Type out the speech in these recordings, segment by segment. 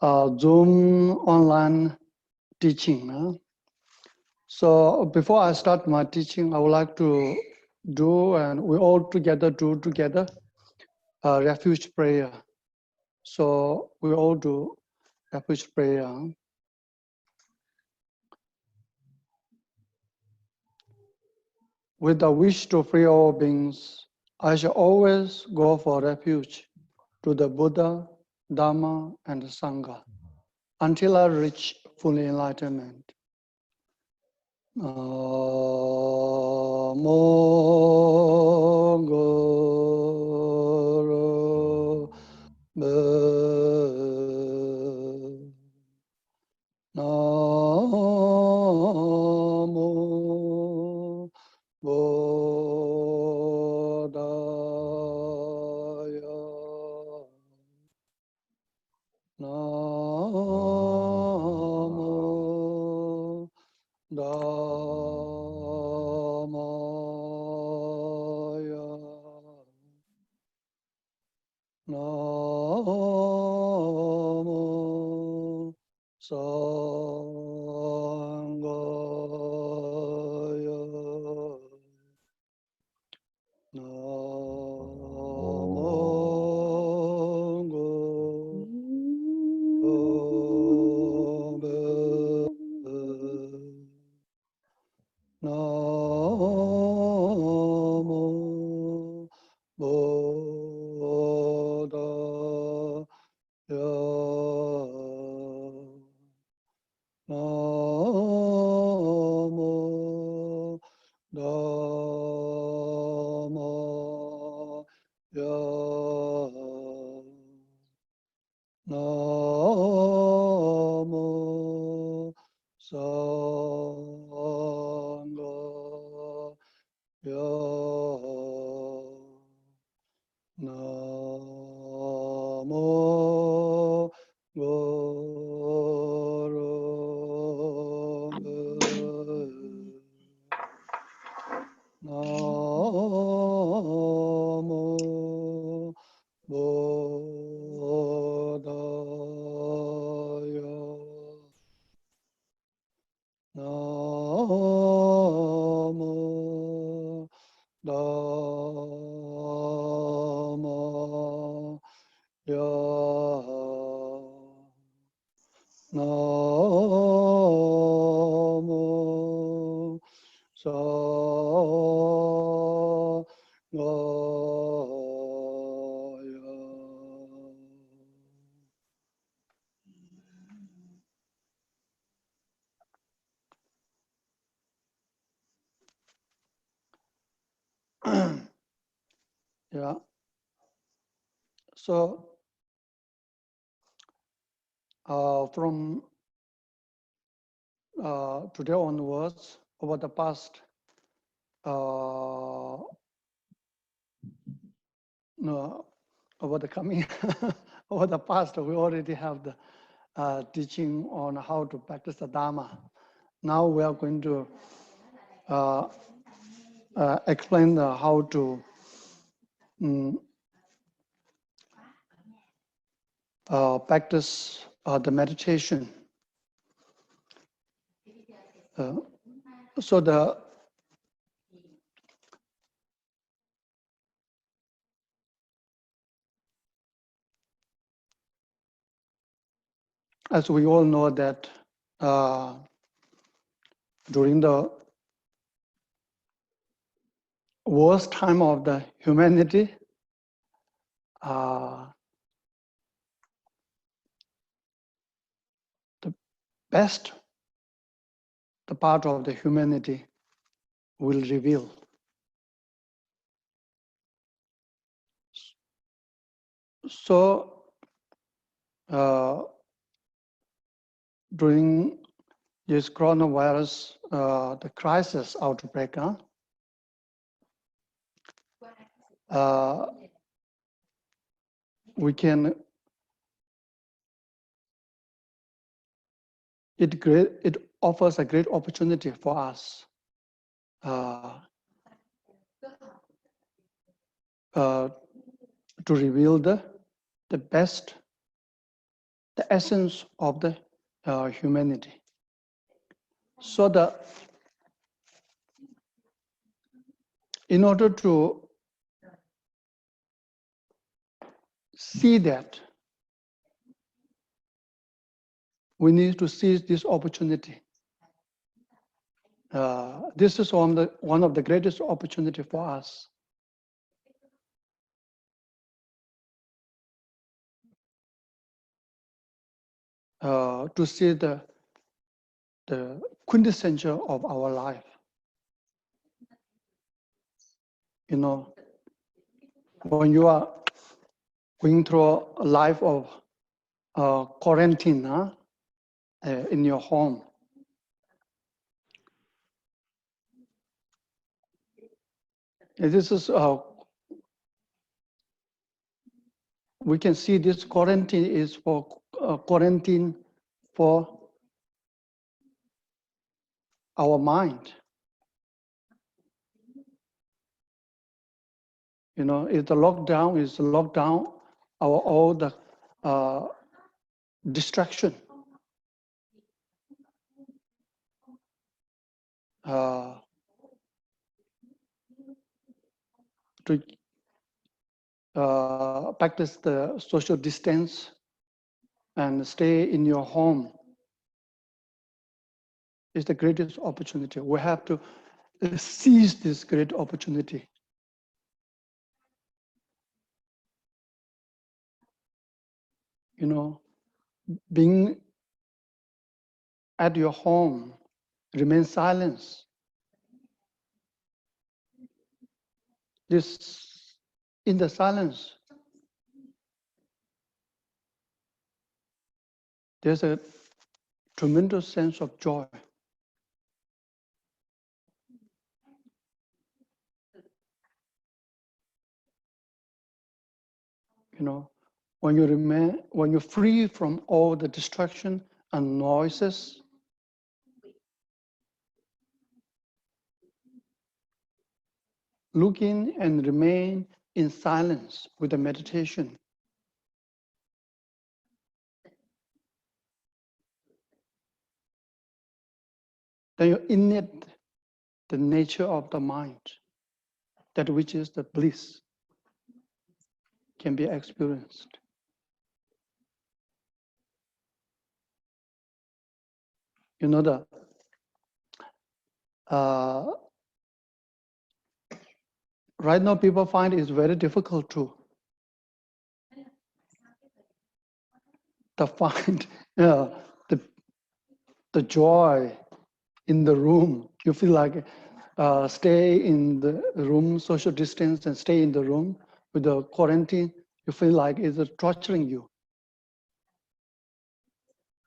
Zoom online teaching. So before I start my teaching, I would like to do, and we all together do together, a refuge prayer. So we all do refuge prayer. With the wish to free all beings, I shall always go for refuge to the Buddha, Dharma, and Sangha until I reach full enlightenment. Namo Guru Bhagavate. Namo Buddhaya. Namo Dhammaya. Namo Sanghaya. Namo Namo Buddhaya. Namo Dhammaya. Namo Sanghaya. Namo Guru Bhagavate. Namo Buddhaya. Namo Dhammaya. Namo Sanghaya. Yeah. So from today onwards, over the past no, over the coming over the past, we already have the teaching on how to practice the Dharma. Now we are going to explain how to practice the meditation. So as we all know that during the worst time of the humanity, the best the part of the humanity will reveal. So during this coronavirus, the crisis outbreak, we can it offers a great opportunity for us to reveal the best the essence of the humanity. So in order to see that, we need to seize this opportunity. This is one of the greatest opportunity for us. To see the quintessential of our life. You know, when you are going through a life of quarantine in your home, this is we can see this quarantine is for quarantine for our mind. You know, if the lockdown is lockdown, all the distraction. To practice the social distance and stay in your home is the greatest opportunity. We have to seize this great opportunity. You know, being at your home, remain silent. This, in the silence, there's a tremendous sense of joy. You know, when you're free from all the distraction and noises, looking and remain in silence with the meditation. Then you innate the nature of the mind, that which is the bliss, can be experienced. You know, right now people find it's very difficult to find the joy in the room. You feel like stay in the room, social distance, and stay in the room with the quarantine. You feel like it's torturing you.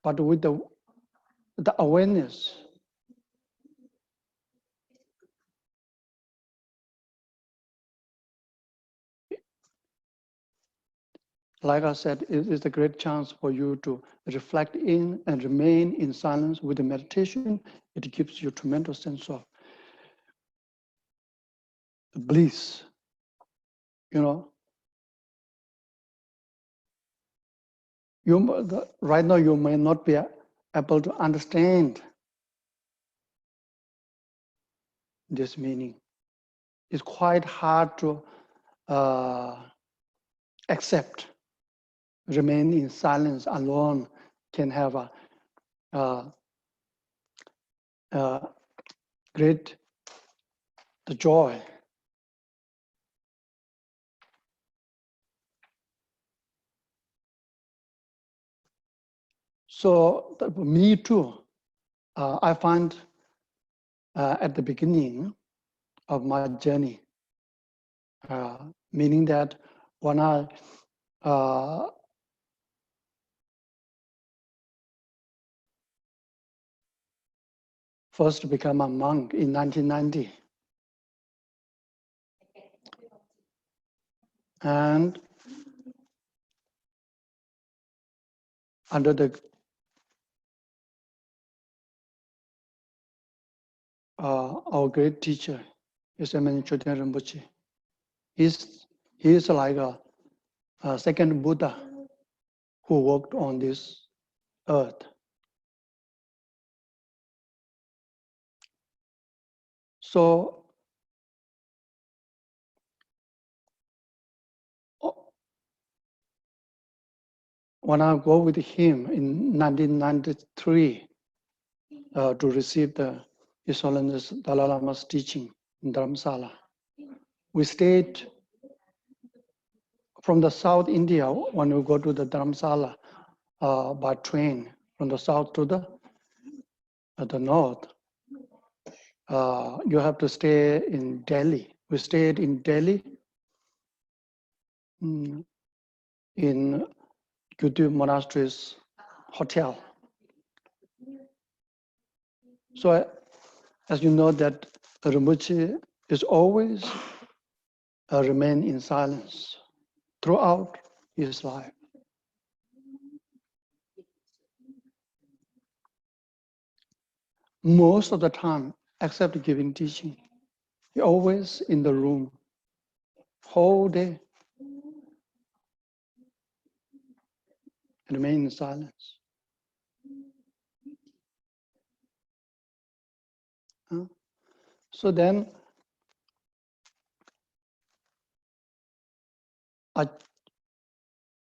But with the awareness, like I said, it is a great chance for you to reflect in and remain in silence with the meditation. It gives you a tremendous sense of bliss. You know, right now you may not be able to understand this meaning. It's quite hard to accept. Remain in silence alone can have a great the joy. So me too. I find at the beginning of my journey, meaning that when I first became a monk in 1990, and under the our great teacher, Yosemite Chodron Rinpoche, he is like a second Buddha who worked on this earth. So when I go with him in 1993 to receive the His Holiness Dalai Lama's teaching in Dharamsala, we stayed from the South India when we go to the Dharamsala by train from the south to the north. You have to stay in Delhi. We stayed in Delhi in Kyutu Monastery's hotel. So as you know that Rinpoche is always remain in silence throughout his life. Most of the time, except giving teaching, he always in the room, whole day, and remain in silence. So then,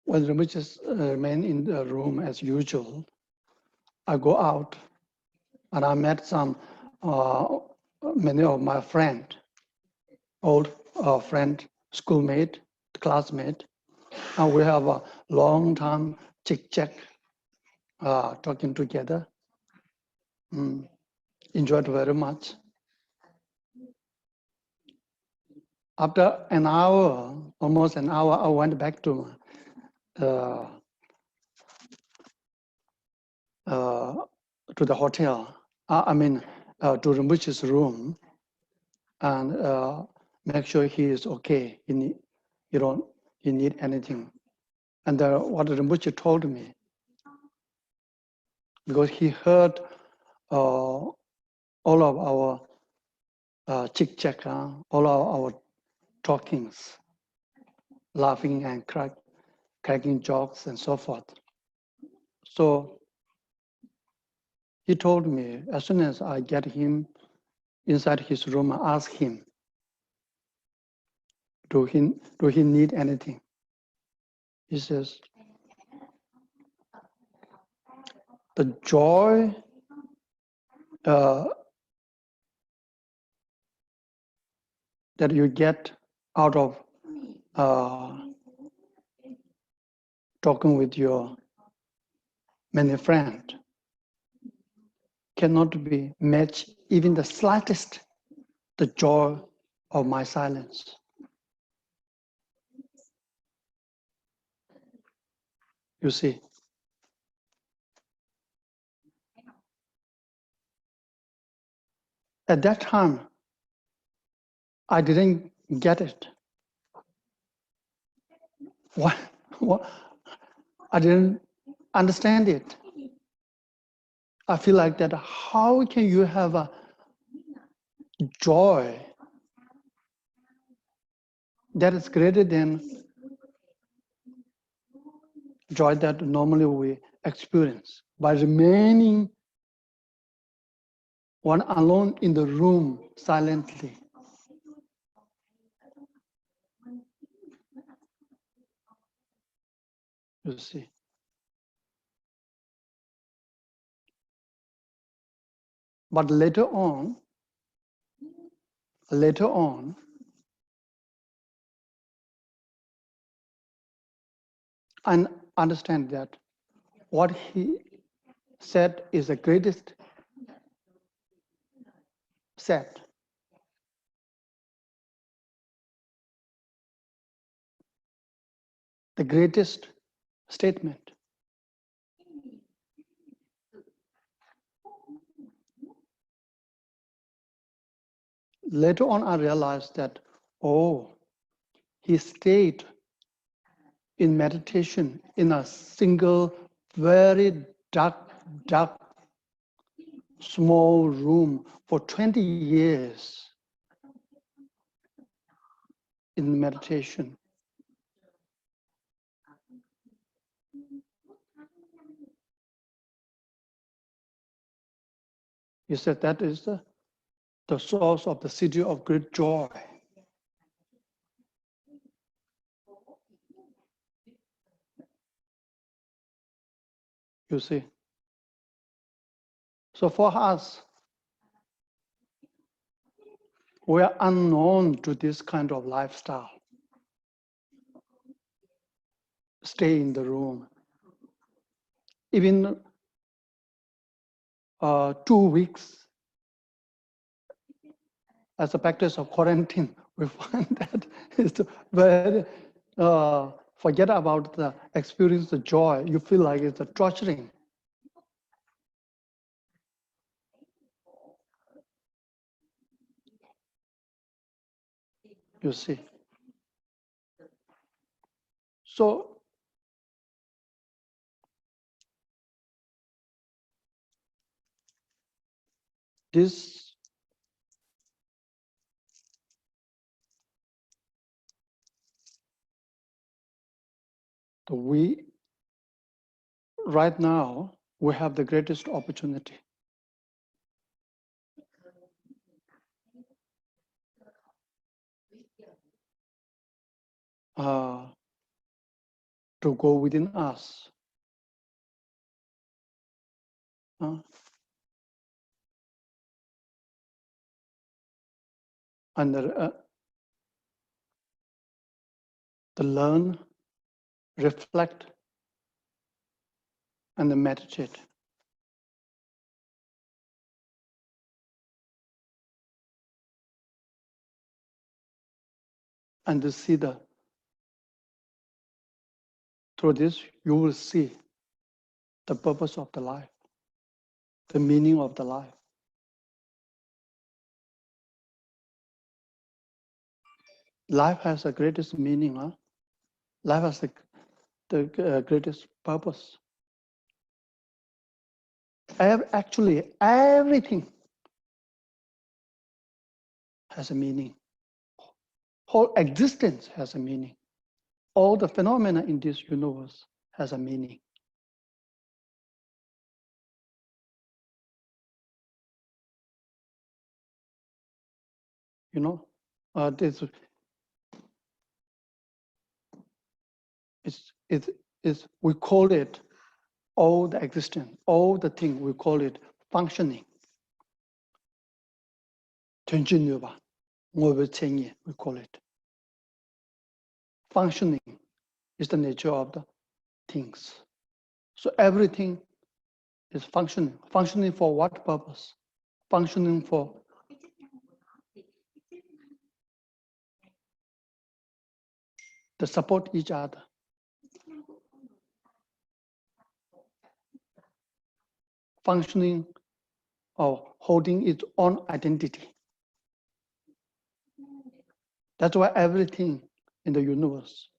when Rinpoche remain in the room as usual, I go out and I met many of my friends, old friend, schoolmate, classmate, and we have a long time chit-chat, talking together. Enjoyed very much. After an hour, almost an hour, I went back to the hotel. To Rinpoche's room, and make sure he is okay. He need anything. And what Rinpoche told me, because he heard all of our chit-chat, all of our talkings, laughing and cracking jokes and so forth. So he told me, as soon as I get him inside his room, I ask him, do he need anything? He says, the joy that you get out of talking with your many friends cannot be matched even the slightest, the joy of my silence. You see. At that time, I didn't get it. What? I didn't understand it. I feel like that, how can you have a joy that is greater than joy that normally we experience by remaining one alone in the room silently? You see. But later on, I understand that what he said is the greatest said. The greatest statement. Later on, I realized that, oh, he stayed in meditation in a single, very dark, small room for 20 years in meditation. He said that is the source of the city of great joy. You see. So for us, we are unknown to this kind of lifestyle. Stay in the room. Even 2 weeks as a practice of quarantine, we find that it's very, forget about the experience, the joy. You feel like it's a torturing. You see. So this we right now we have the greatest opportunity to go within us. And to learn, reflect, and meditate. And to see through this, you will see the purpose of the life, the meaning of the life. Life has the greatest meaning. Life has the greatest purpose. Actually, everything has a meaning. Whole existence has a meaning. All the phenomena in this universe has a meaning. You know, this we call it all the existence, all the thing, we call it functioning. We call it. Functioning is the nature of the things. So everything is functioning. Functioning for what purpose? Functioning for to support each other. Functioning or holding its own identity. That's why everything in the universe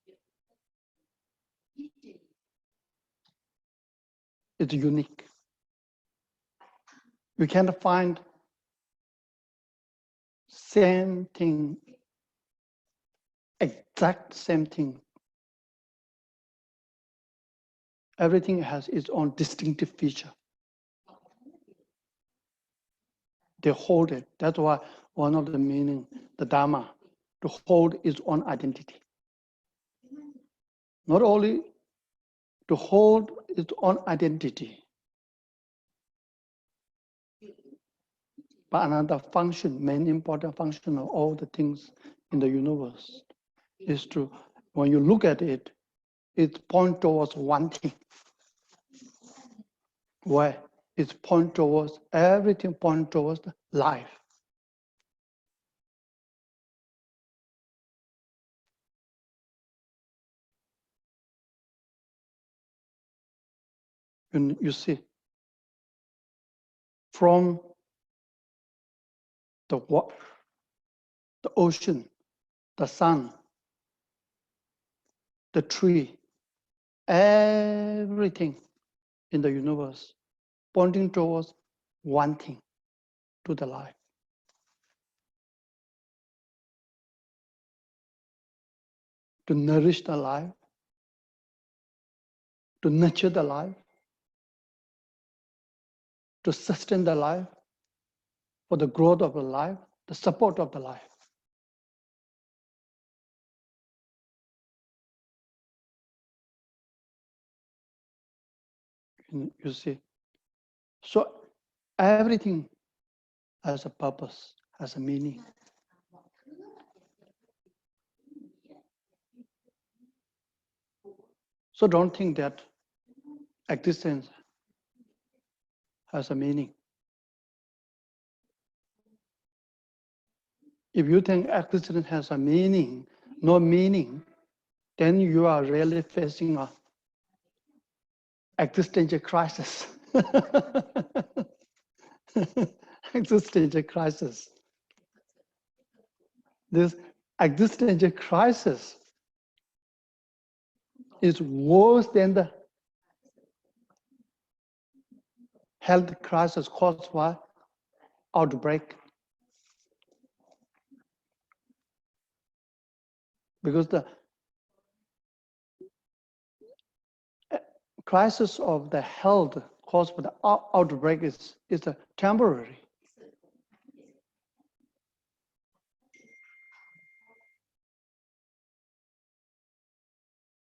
is unique. You can't find same thing, exact same thing. Everything has its own distinctive feature. They hold it. That's why one of the meaning, the Dharma, to hold its own identity. Not only to hold its own identity, but another function, main important function of all the things in the universe is to, when you look at it, it points towards one thing. Where it points towards, everything points towards life. And you see, from the ocean, the sun, the tree, everything in the universe pointing towards one thing, to the life. To nourish the life, to nurture the life, to sustain the life, for the growth of the life, the support of the life. You see, so everything has a purpose, has a meaning. So don't think that existence has a meaning. If you think existence has a meaning, no meaning, then you are really facing a existential crisis. Existential crisis. This existential crisis is worse than the health crisis caused by outbreak. Because the crisis of the health caused by the outbreak is a temporary.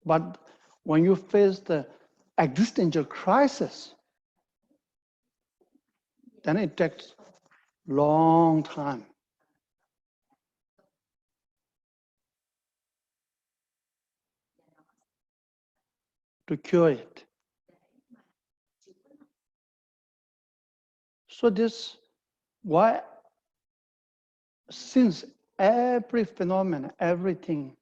But when you face the existential crisis, then it takes long time to cure it. So this, why, since every phenomenon, everything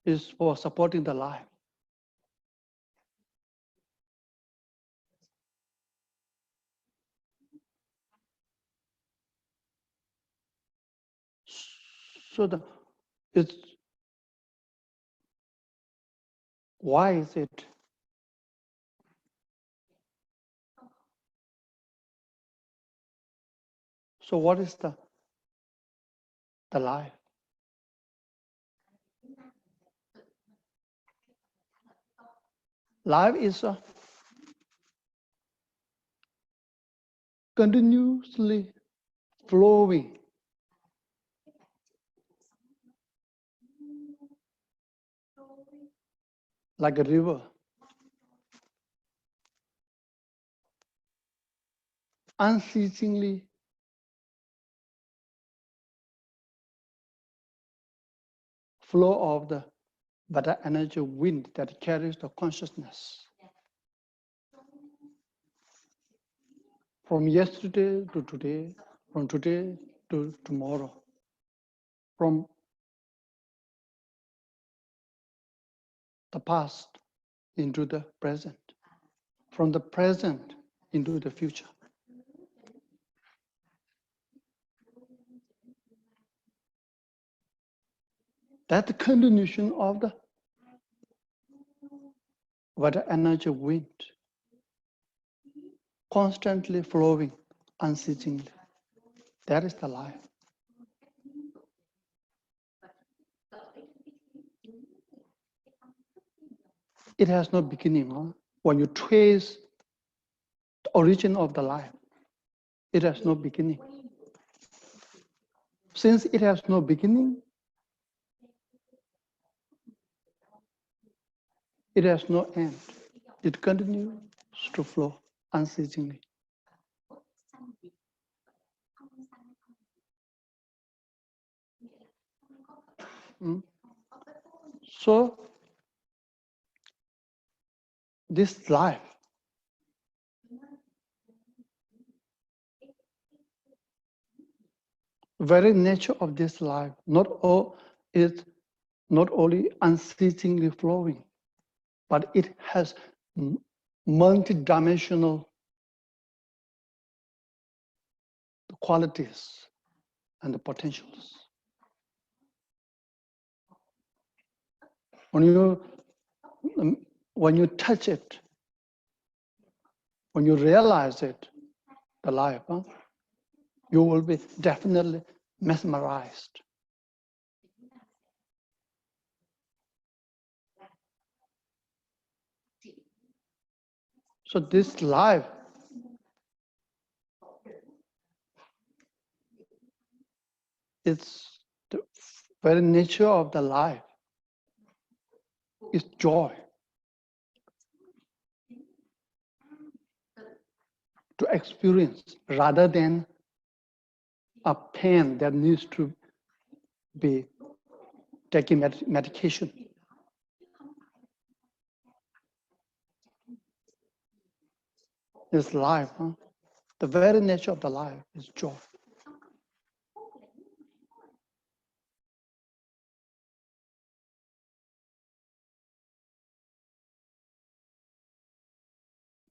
is for supporting the life. So why is it? So what is the life? Life is a continuously flowing, like a river, unceasingly flow of the vital energy wind that carries the consciousness from yesterday to today, from today to tomorrow, from the past into the present, from the present into the future. That's the continuation of the vital energy wind, constantly flowing, unceasingly. That is the life. It has no beginning. Huh? When you trace the origin of the life, it has no beginning. Since it has no beginning, it has no end. It continues to flow unceasingly. So, this life, very nature of this life, is not only unceasingly flowing, but it has multi-dimensional qualities and the potentials. When you touch it, when you realize it, the life, you will be definitely mesmerized. So this life It's the very nature of the life. It's joy. To experience rather than a pain that needs to be taking medication. It's life. Huh? The very nature of the life is joy.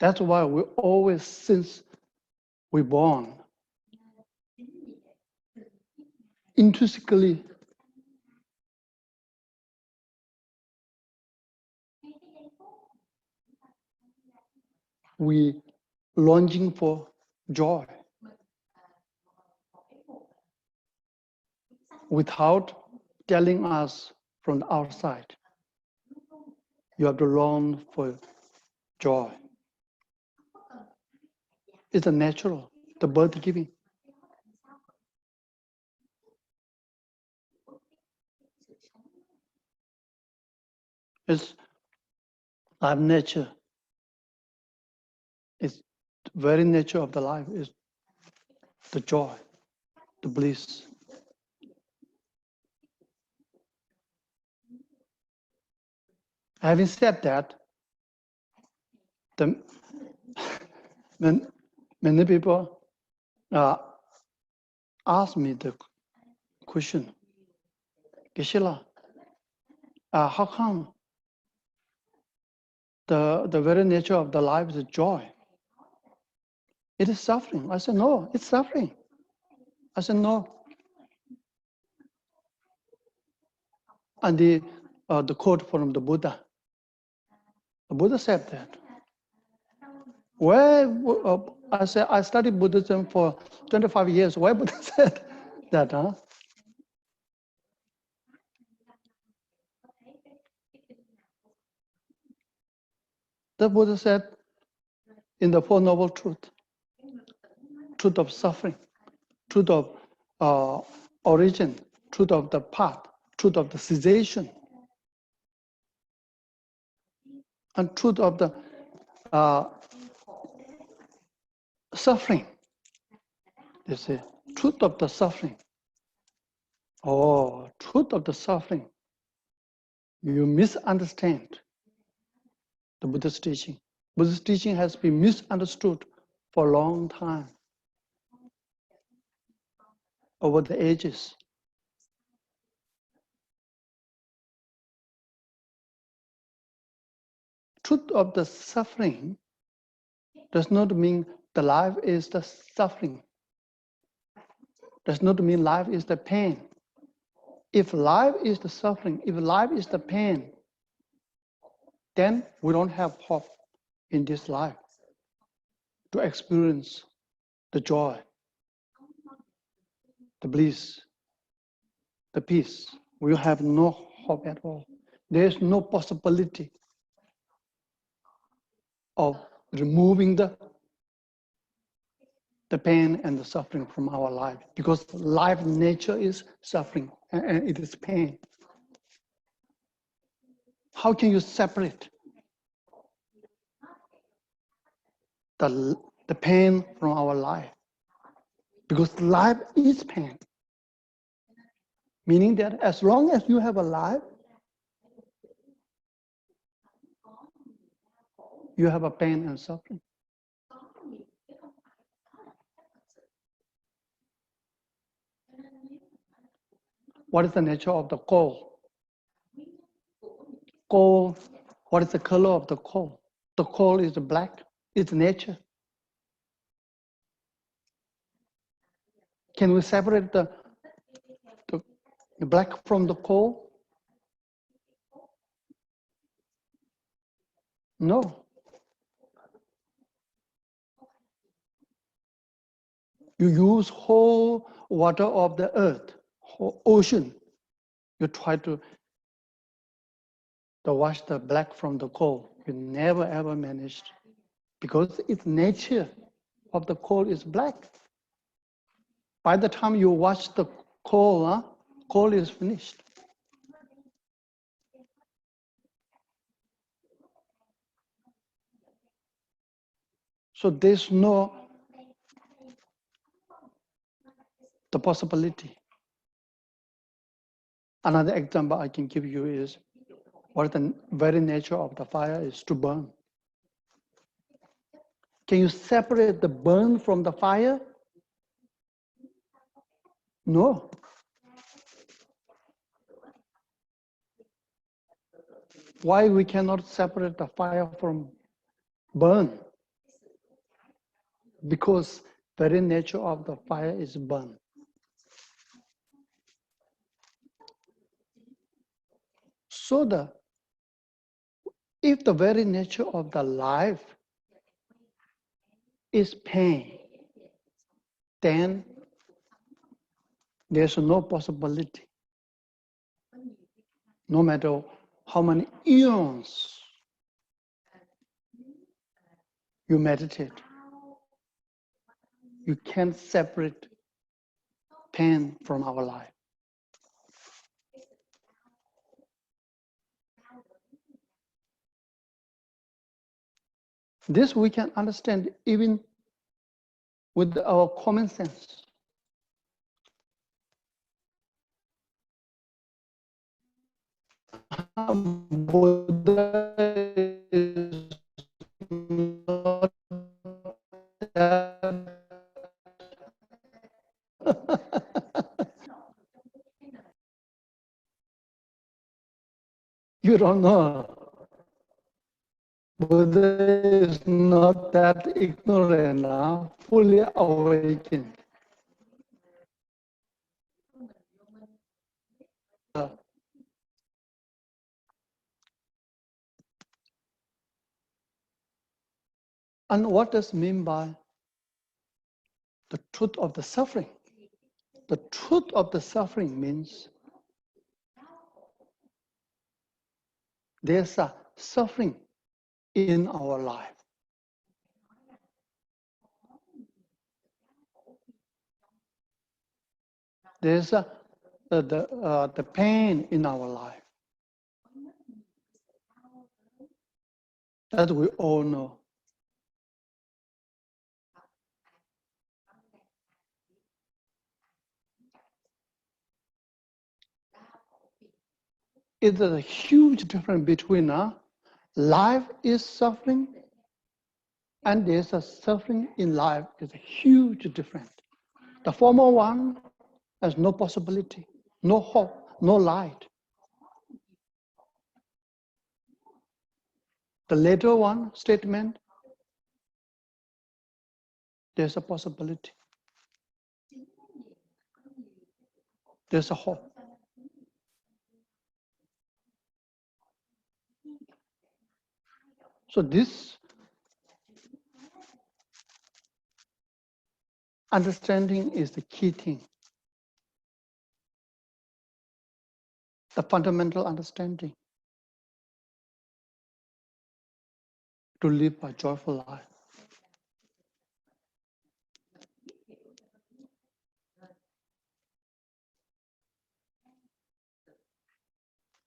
That's why we always, since we're born, intrinsically we longing for joy without telling us from the outside. You have to long for joy. It's a natural, the birth giving. It's life nature. It's the very nature of the life is the joy, the bliss. Having said that, when many people ask me the question, Geshe-la, how come the very nature of the life is joy? It is suffering. I said, no, it's suffering. I said, no. And the quote from the Buddha said that. Where I said I studied Buddhism for 25 years. Why Buddha said that? Huh? The Buddha said in the Four Noble Truths, truth of suffering, truth of origin, truth of the path, truth of the cessation, and truth of the suffering. They say, truth of the suffering. Oh, truth of the suffering. You misunderstand the Buddha's teaching. Buddha's teaching has been misunderstood for a long time, over the ages. Truth of the suffering does not mean the life is the suffering. Does not mean life is the pain. If life is the suffering, if life is the pain, then we don't have hope in this life to experience the joy, the bliss, the peace. We have no hope at all. There is no possibility of removing the pain and the suffering from our life, because life nature is suffering and it is pain. How can you separate the pain from our life? Because life is pain. Meaning that as long as you have a life, you have a pain and suffering. What is the nature of the coal? Coal, what is the color of the coal? The coal is black, it's nature. Can we separate the black from the coal? No. You use whole water of the earth, whole ocean. You try to wash the black from the coal. You never ever managed, because its nature of the coal is black. By the time you wash the Coal, huh? Coal is finished. So there's no the possibility. Another example I can give you is what the very nature of the fire is to burn. Can you separate the burn from the fire? No. Why we cannot separate the fire from burn? Because very nature of the fire is burn. So if the very nature of the life is pain, then there's no possibility. No matter how many eons you meditate, you can't separate pain from our life. This we can understand even with our common sense. Buddha is not that you don't know. Buddha is not that ignorant, fully awakened. And what does mean by the truth of the suffering? The truth of the suffering means there's a suffering in our life. There's the pain in our life that we all know. It's a huge difference between life is suffering and there's a suffering in life. Is a huge difference. The former one has no possibility, no hope, no light. The later one statement, there's a possibility. There's a hope. So this understanding is the key thing. The fundamental understanding to live a joyful life.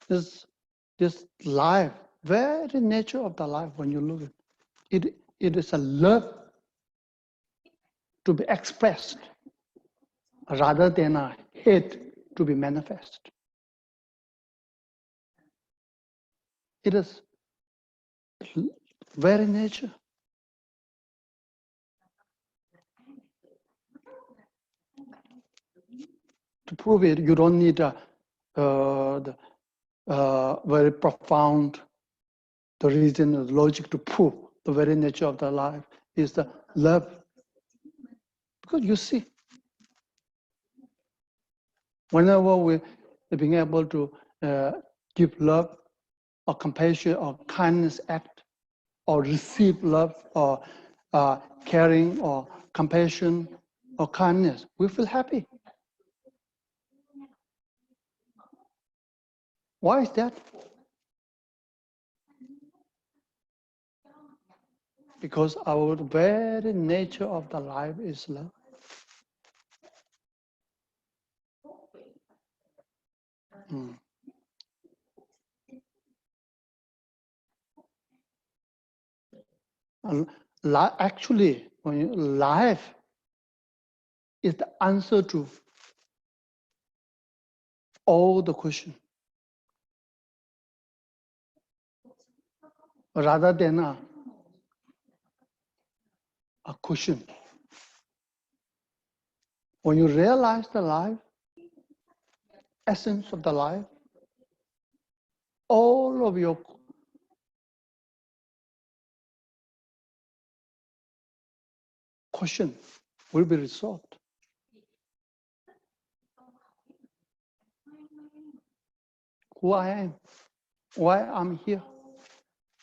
This life, very nature of the life when you look at it, it is a love to be expressed rather than a hate to be manifest. It is very nature. To prove it, you don't need a very profound the reason, the logic to prove the very nature of the life is the love. Because you see, whenever we're being able to give love or compassion or kindness act or receive love or caring or compassion or kindness, we feel happy. Why is that? Because our very nature of the life is love. Mm. Actually, life is the answer to all the questions, rather than a question. When you realize the life, essence of the life, all of your questions will be resolved. Who I am, why I'm here,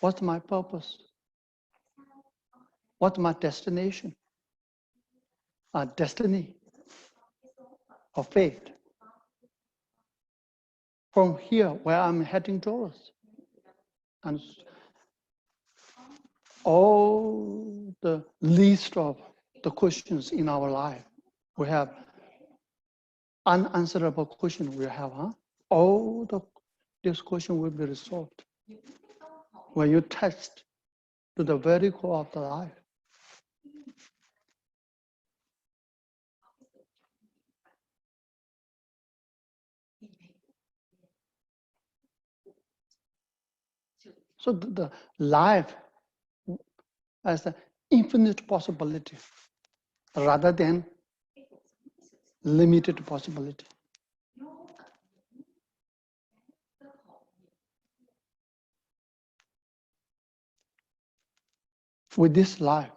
what's my purpose, what's my destination, destiny or fate. From here, where I'm heading towards. And all the list of the questions in our life, we have unanswerable questions we have, all this question will be resolved when you test to the very core of the life. So the life as an infinite possibility rather than limited possibility. With this life,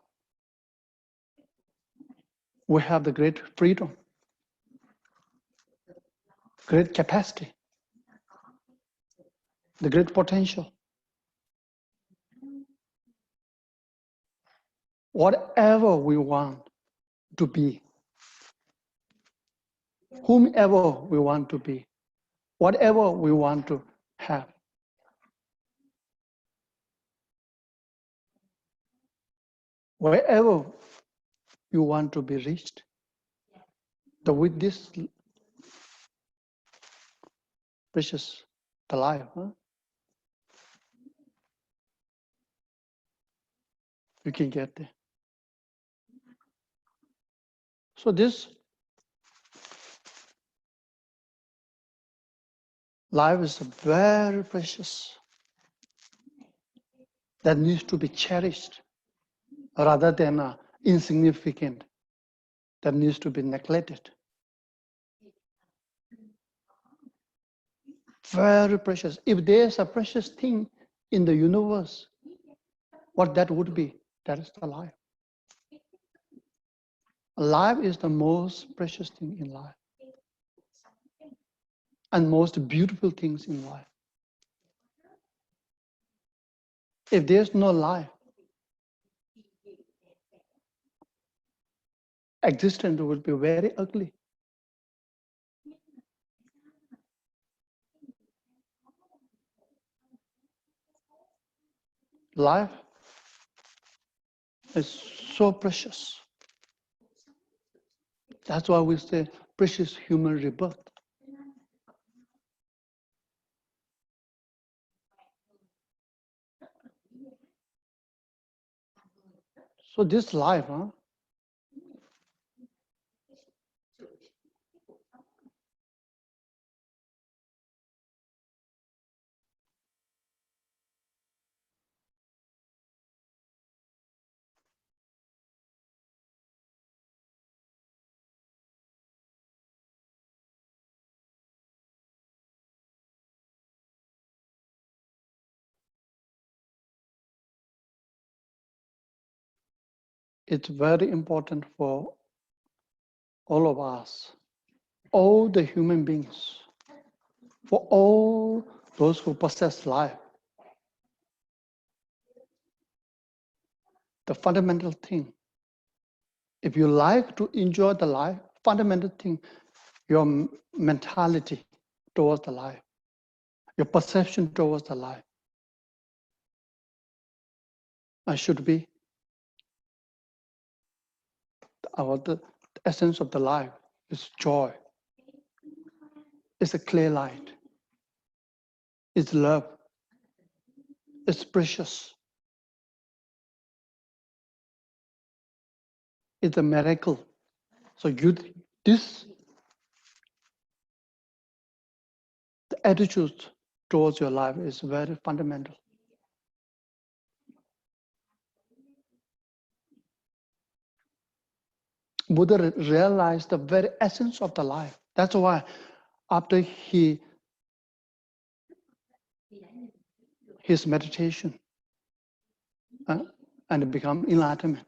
we have the great freedom, great capacity, the great potential. Whatever we want to be, whomever we want to be, whatever we want to have. Wherever you want to be reached, with this precious the life, you can get there. So this life is very precious that needs to be cherished rather than insignificant that needs to be neglected. Very precious. If there's a precious thing in the universe, what that would be, that is the life. Life is the most precious thing in life and most beautiful things in life. If there's no life, existence will be very ugly. Life is so precious. That's why we say precious human rebirth. So this life, it's very important for all of us, all the human beings, for all those who possess life. The fundamental thing, if you like to enjoy the life, fundamental thing, your mentality towards the life, your perception towards the life, should be the essence of the life is joy. It's a clear light. It's love. It's precious. It's a miracle. So the attitude towards your life is very fundamental. Buddha realized the very essence of the life. That's why after his meditation and become enlightenment,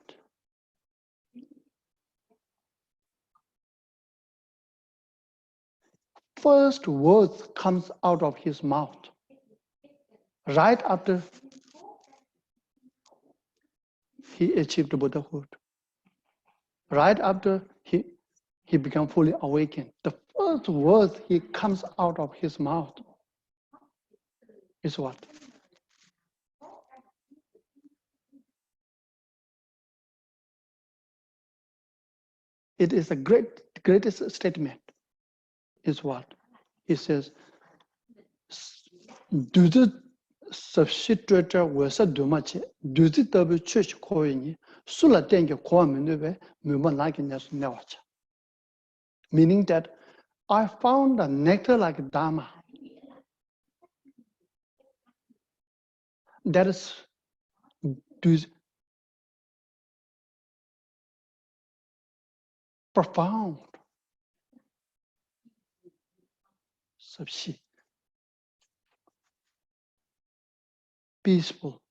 first words comes out of his mouth right after he achieved Buddhahood. Right after he became fully awakened, the first word he comes out of his mouth is what? It is the greatest statement. Is what? He says, "Do the substitutor was a dumache, do the double church coin, sula dengue quaminube, muman like in newacha." Meaning that I found a nectar like Dharma that is profound, peaceful,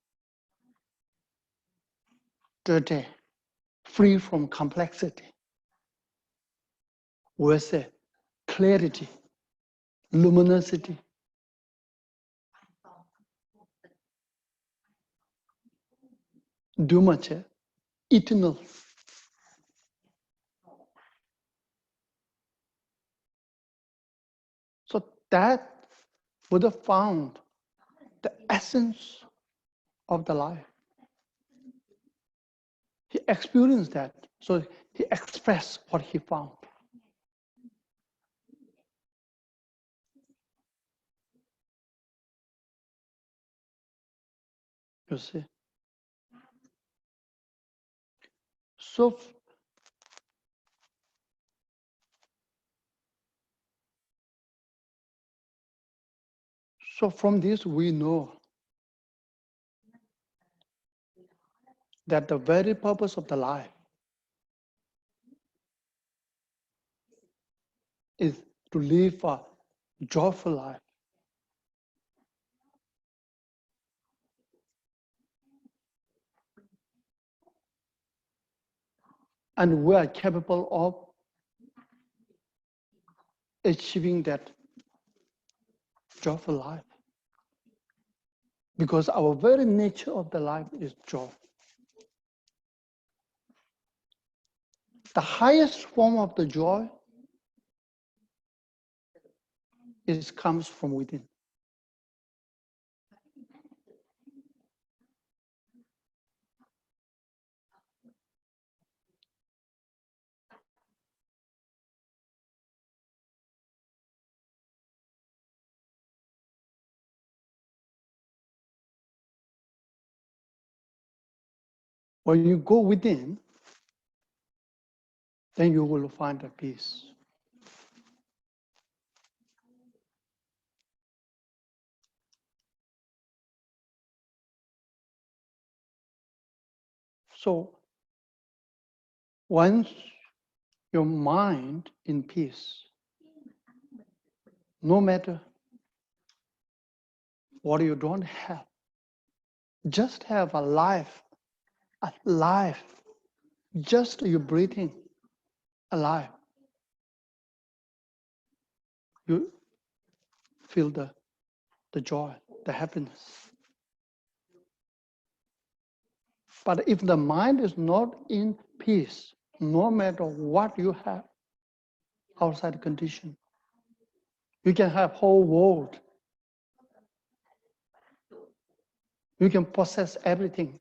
dirty, free from complexity, with clarity, luminosity, dumache, eternal. So that would have found the essence of the life. He experienced that, so he expressed what he found. You see? So from this we know that the very purpose of the life is to live a joyful life. And we are capable of achieving that joyful life. Because our very nature of the life is joy. The highest form of the joy comes from within. When you go within, then you will find a peace. So once your mind in peace, no matter what you don't have, just have a life, just you breathing alive, you feel the joy, the happiness. But if the mind is not in peace, no matter what you have outside condition, you can have whole world. You can possess everything.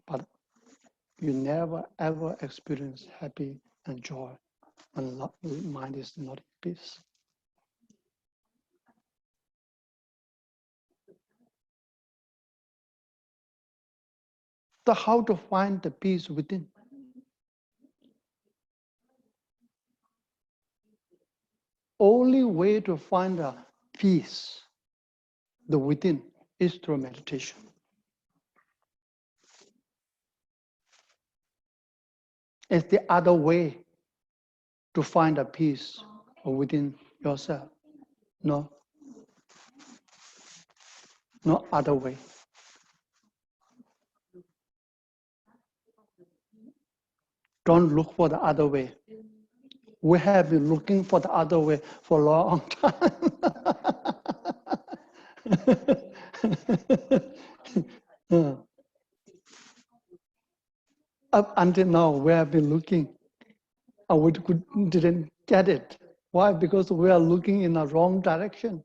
But you never ever experience happy and joy when mind is not in peace. how to find the peace within. Only way to find a peace, the within, is through meditation. It's the other way to find a peace within yourself. No, no other way. Don't look for the other way. We have been looking for the other way for a long time. Up until now, we have been looking, and we didn't get it. Why? Because we are looking in the wrong direction.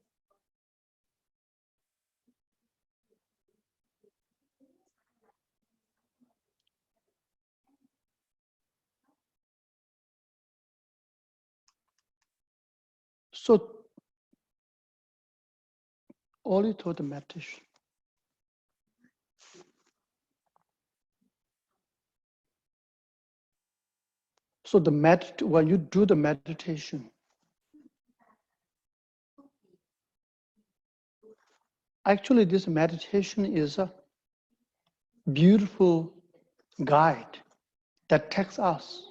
So, only through the meditation. So when you do the meditation, actually this meditation is a beautiful guide that takes us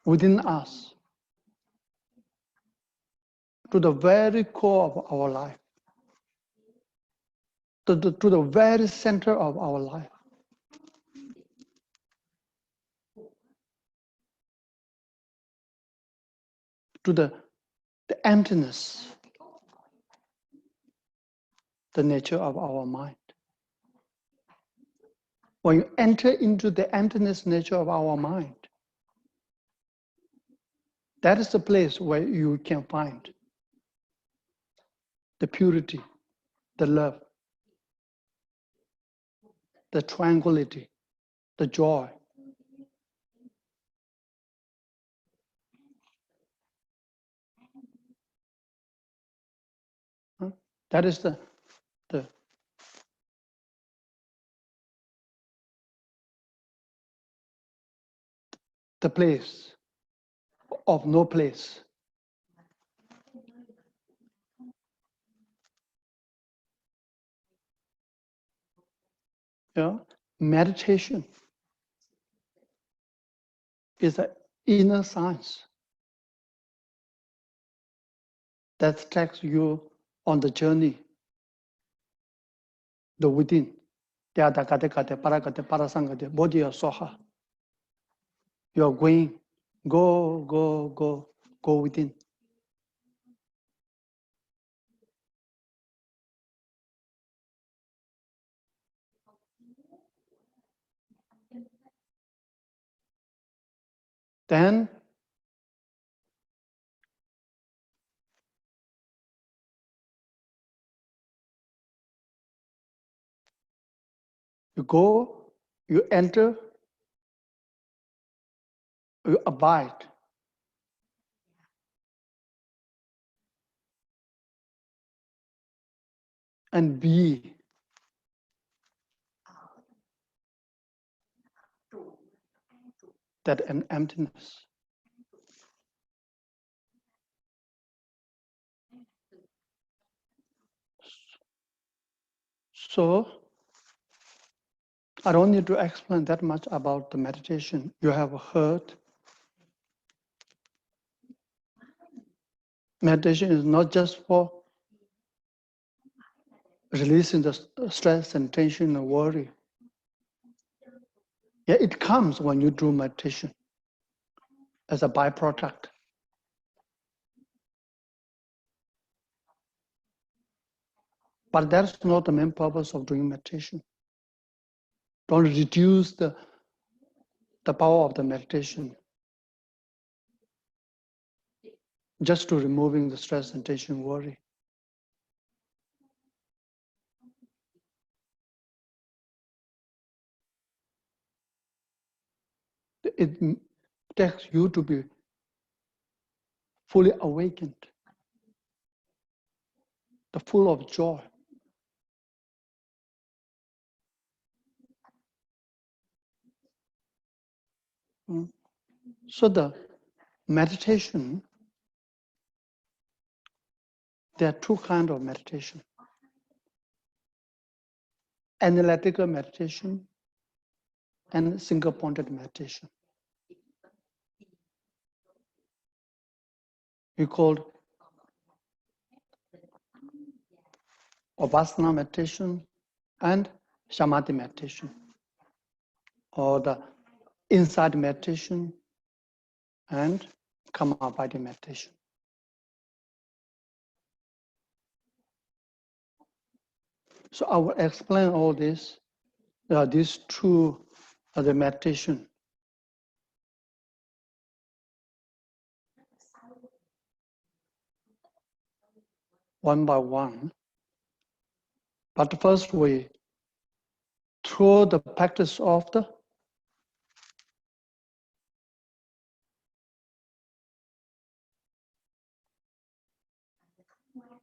within us to the very core of our life, to the very center of our life. To the emptiness, the nature of our mind. When you enter into the emptiness nature of our mind, that is the place where you can find the purity, the love, the tranquility, the joy. That is the place of no place. Yeah? Meditation is an inner science that takes you on the journey, the within. You are going, go within. Then you go, you enter, you abide. And be that an emptiness. So I don't need to explain that much about the meditation. You have heard. Meditation is not just for releasing the stress and tension and worry. Yeah, it comes when you do meditation as a byproduct. But that's not the main purpose of doing meditation. Don't reduce the power of the meditation just to removing the stress and tension, worry. It takes you to be fully awakened. the full of joy. So the meditation, there are two kinds of meditation. Analytical meditation and single-pointed meditation. We call Vipassana meditation and Samadhi meditation, or the inside meditation and Kamabhati meditation. So I will explain all this. These two are the meditation. One by one. But first we through the practice of the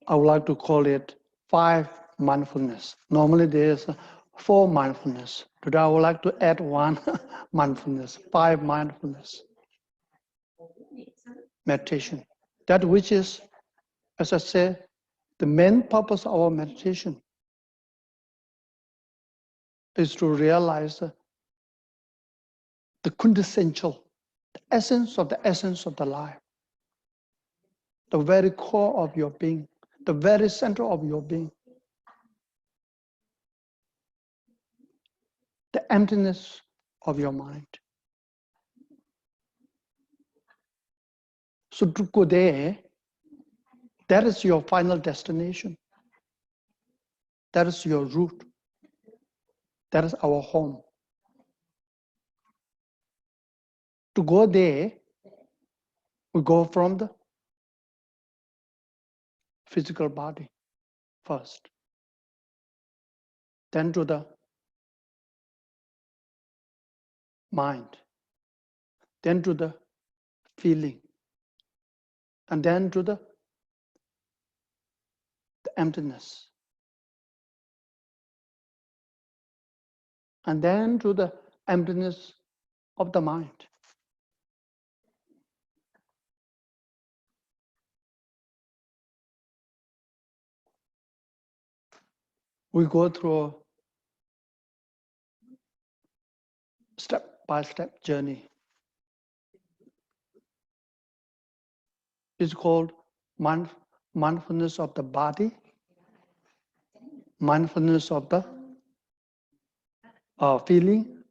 I would like to call it 5 mindfulness. Normally there's 4 mindfulness. Today I would like to add 1 mindfulness, 5 mindfulness meditation. That which is, as I said, the main purpose of our meditation is to realize the quintessential, the essence of the life, the very core of your being, the very center of your being, the emptiness of your mind. So to go there, that is your final destination. That is your root. That is our home. To go there, we go from the physical body first, then to the mind, then to the feeling, and then to the emptiness, and then to the emptiness of the mind. We go through a step-by-step journey. It's called mindfulness of the body, mindfulness of the feeling,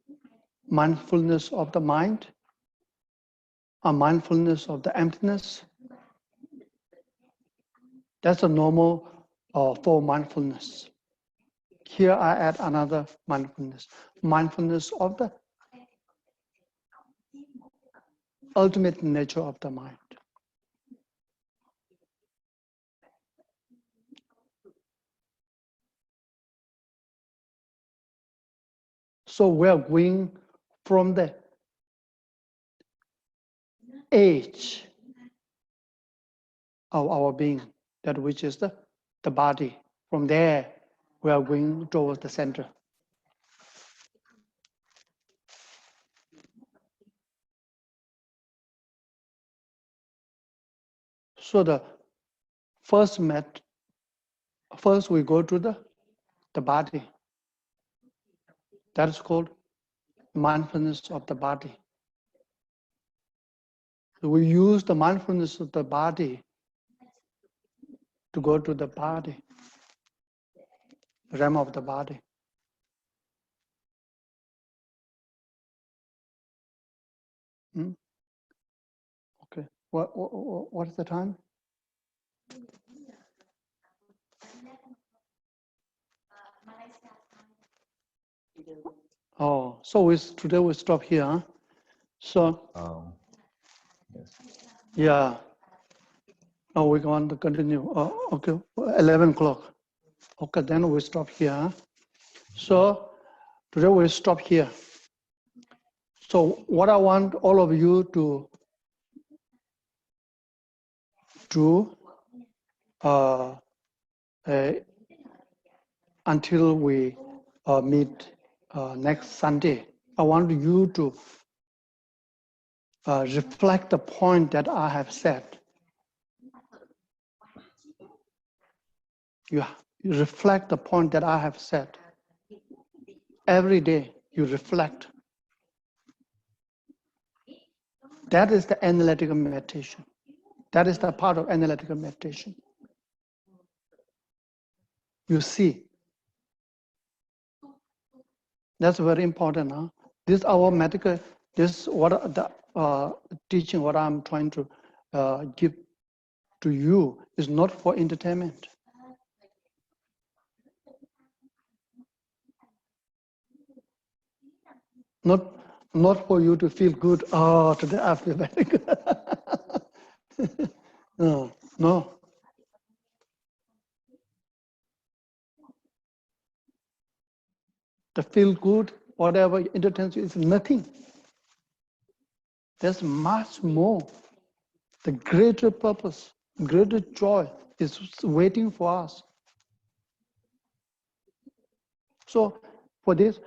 mindfulness of the mind, a mindfulness of the emptiness. That's a normal for mindfulness. Here I add another mindfulness, mindfulness of the ultimate nature of the mind. So we are going from the age of our being, that which is the body. From there, we are going towards the center. So the first we go to the body. That is called mindfulness of the body. We use the mindfulness of the body to go to the body, realm of the body. Okay. What is the time? Oh, so today we stop here. Huh? So. Yes. Yeah. Oh, we're going to continue. Okay, 11 o'clock. Okay, then we stop here. Huh? So today we stop here. So what I want all of you to do until we meet next Sunday. I want you to reflect the point that I have said. You reflect the point that I have said. Every day you reflect. That is the analytical meditation. That is the part of analytical meditation. You see. That's very important. Huh? This our medical, this what the teaching, what I'm trying to give to you is not for entertainment. Not for you to feel good. Oh, today I feel very good. No. The feel good, whatever entertainment is nothing. There's much more. The greater purpose, greater joy is waiting for us. So for this,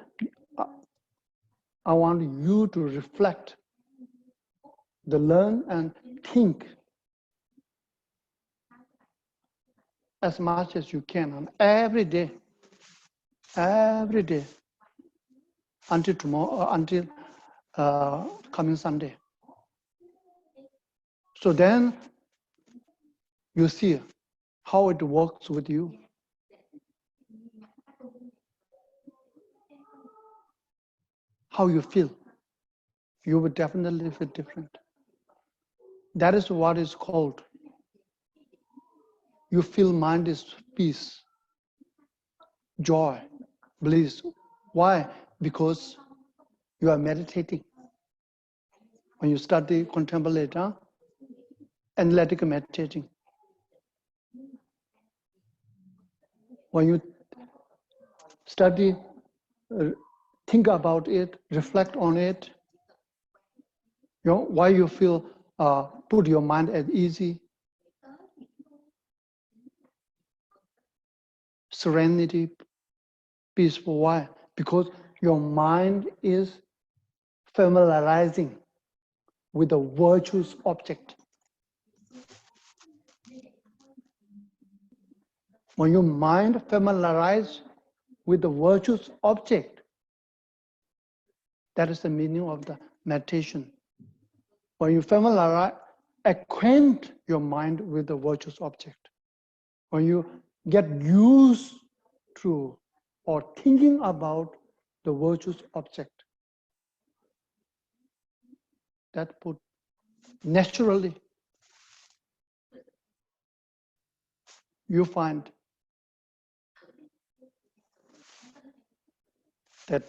I want you to reflect, to learn and think as much as you can on every day, until tomorrow, until coming Sunday. So then you see how it works with you. How you feel. You will definitely feel different. That is what is called. You feel mind is peace, joy, bliss. Why? Because you are meditating. When you study, contemplate, analytical meditating. When you study, think about it, reflect on it, why you feel, put your mind at easy, serenity, peaceful. Why? Because your mind is familiarizing with the virtuous object. When your mind familiarizes with the virtuous object, that is the meaning of the meditation. When you familiarize, acquaint your mind with the virtuous object. When you get used to or thinking about the virtuous object, that put naturally you find that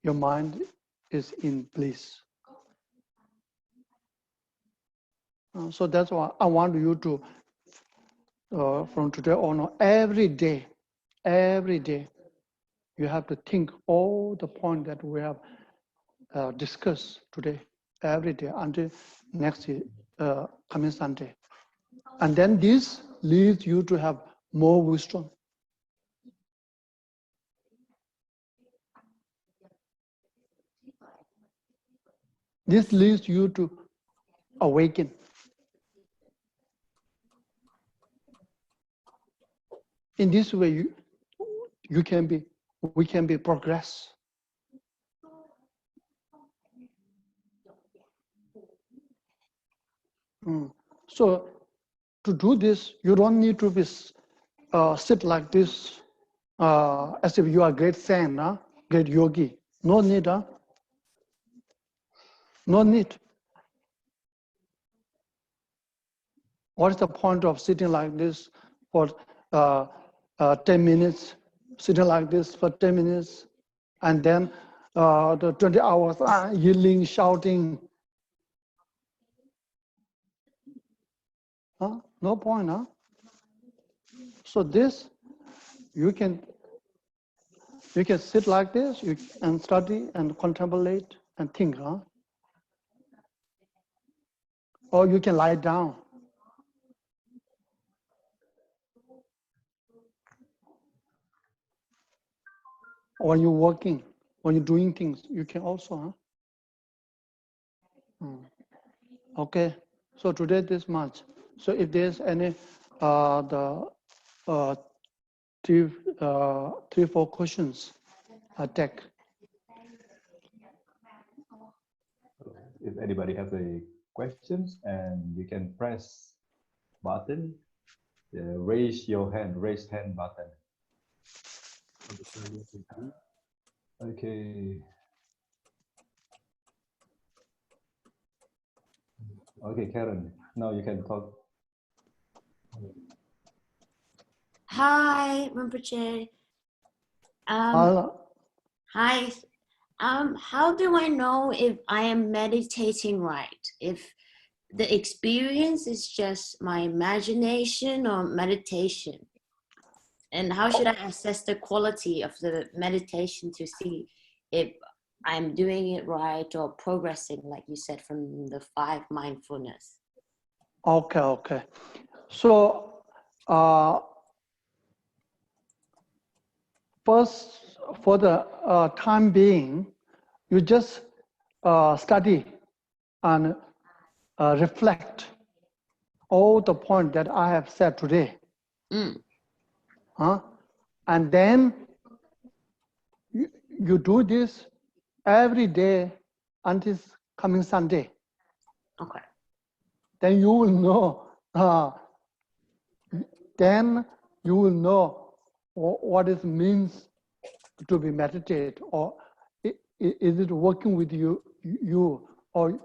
your mind is in bliss. So that's why I want you to, from today on, every day, you have to think all the points that we have discussed today, every day until next year, coming Sunday. And then this leads you to have more wisdom. This leads you to awaken. In this way, we can be progress. So to do this, you don't need to be sit like this as if you are a great saint, great yogi. No need, no need. What is the point of sitting like this for 10 minutes, sitting like this for 10 minutes, and then the 20 hours yelling, shouting? No point, So this, you can sit like this and study and contemplate and think, Or you can lie down. When you're working, when you're doing things, you can also, huh? Okay, so today this much. So if there's any, the three, 4 questions, take. If anybody has any questions, and you can press button, raise hand button. Okay. Okay, Karen, now you can talk. Hi, Rinpoche. Hi. How do I know if I am meditating right? If the experience is just my imagination or meditation? And how should I assess the quality of the meditation to see if I'm doing it right or progressing, like you said, from the 5 mindfulness? Okay. So, first, for the time being, you just study and reflect all the point that I have said today. And then you do this every day until coming Sunday. Okay. Then you will know. Then you will know what it means to be meditate, or is it working with you, or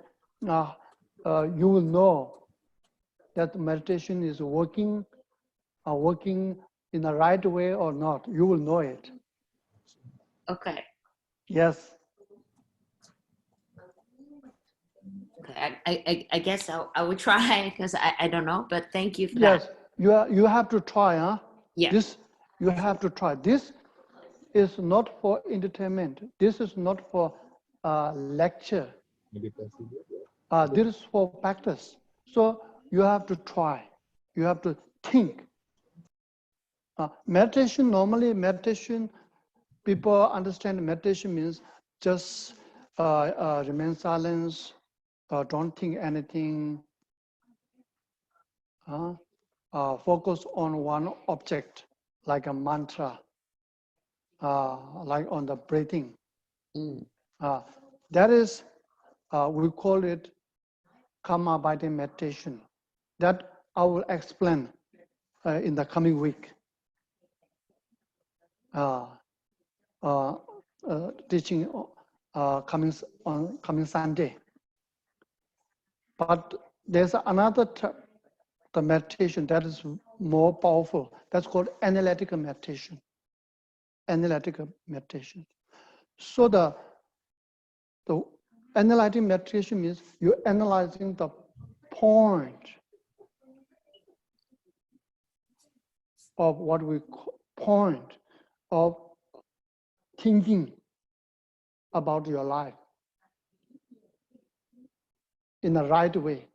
you will know that meditation is working in the right way or not. You will know it. Okay. Yes. Okay. I guess I will try because I don't know, but thank you for Yes. that. You have to try, huh? Yeah. This you have to try. This is not for entertainment. This is not for lecture. This is for practice. So you have to try. You have to think. Normally meditation, people understand meditation means just remain silent, don't think anything, focus on one object, like a mantra, like on the breathing. That is, we call it karma abiding meditation. That I will explain in the coming week. Teaching coming Sunday. But there's another the meditation that is more powerful. That's called analytical meditation. Analytical meditation. So the analytic meditation means you're analyzing the point of what we call point of thinking about your life in the right way,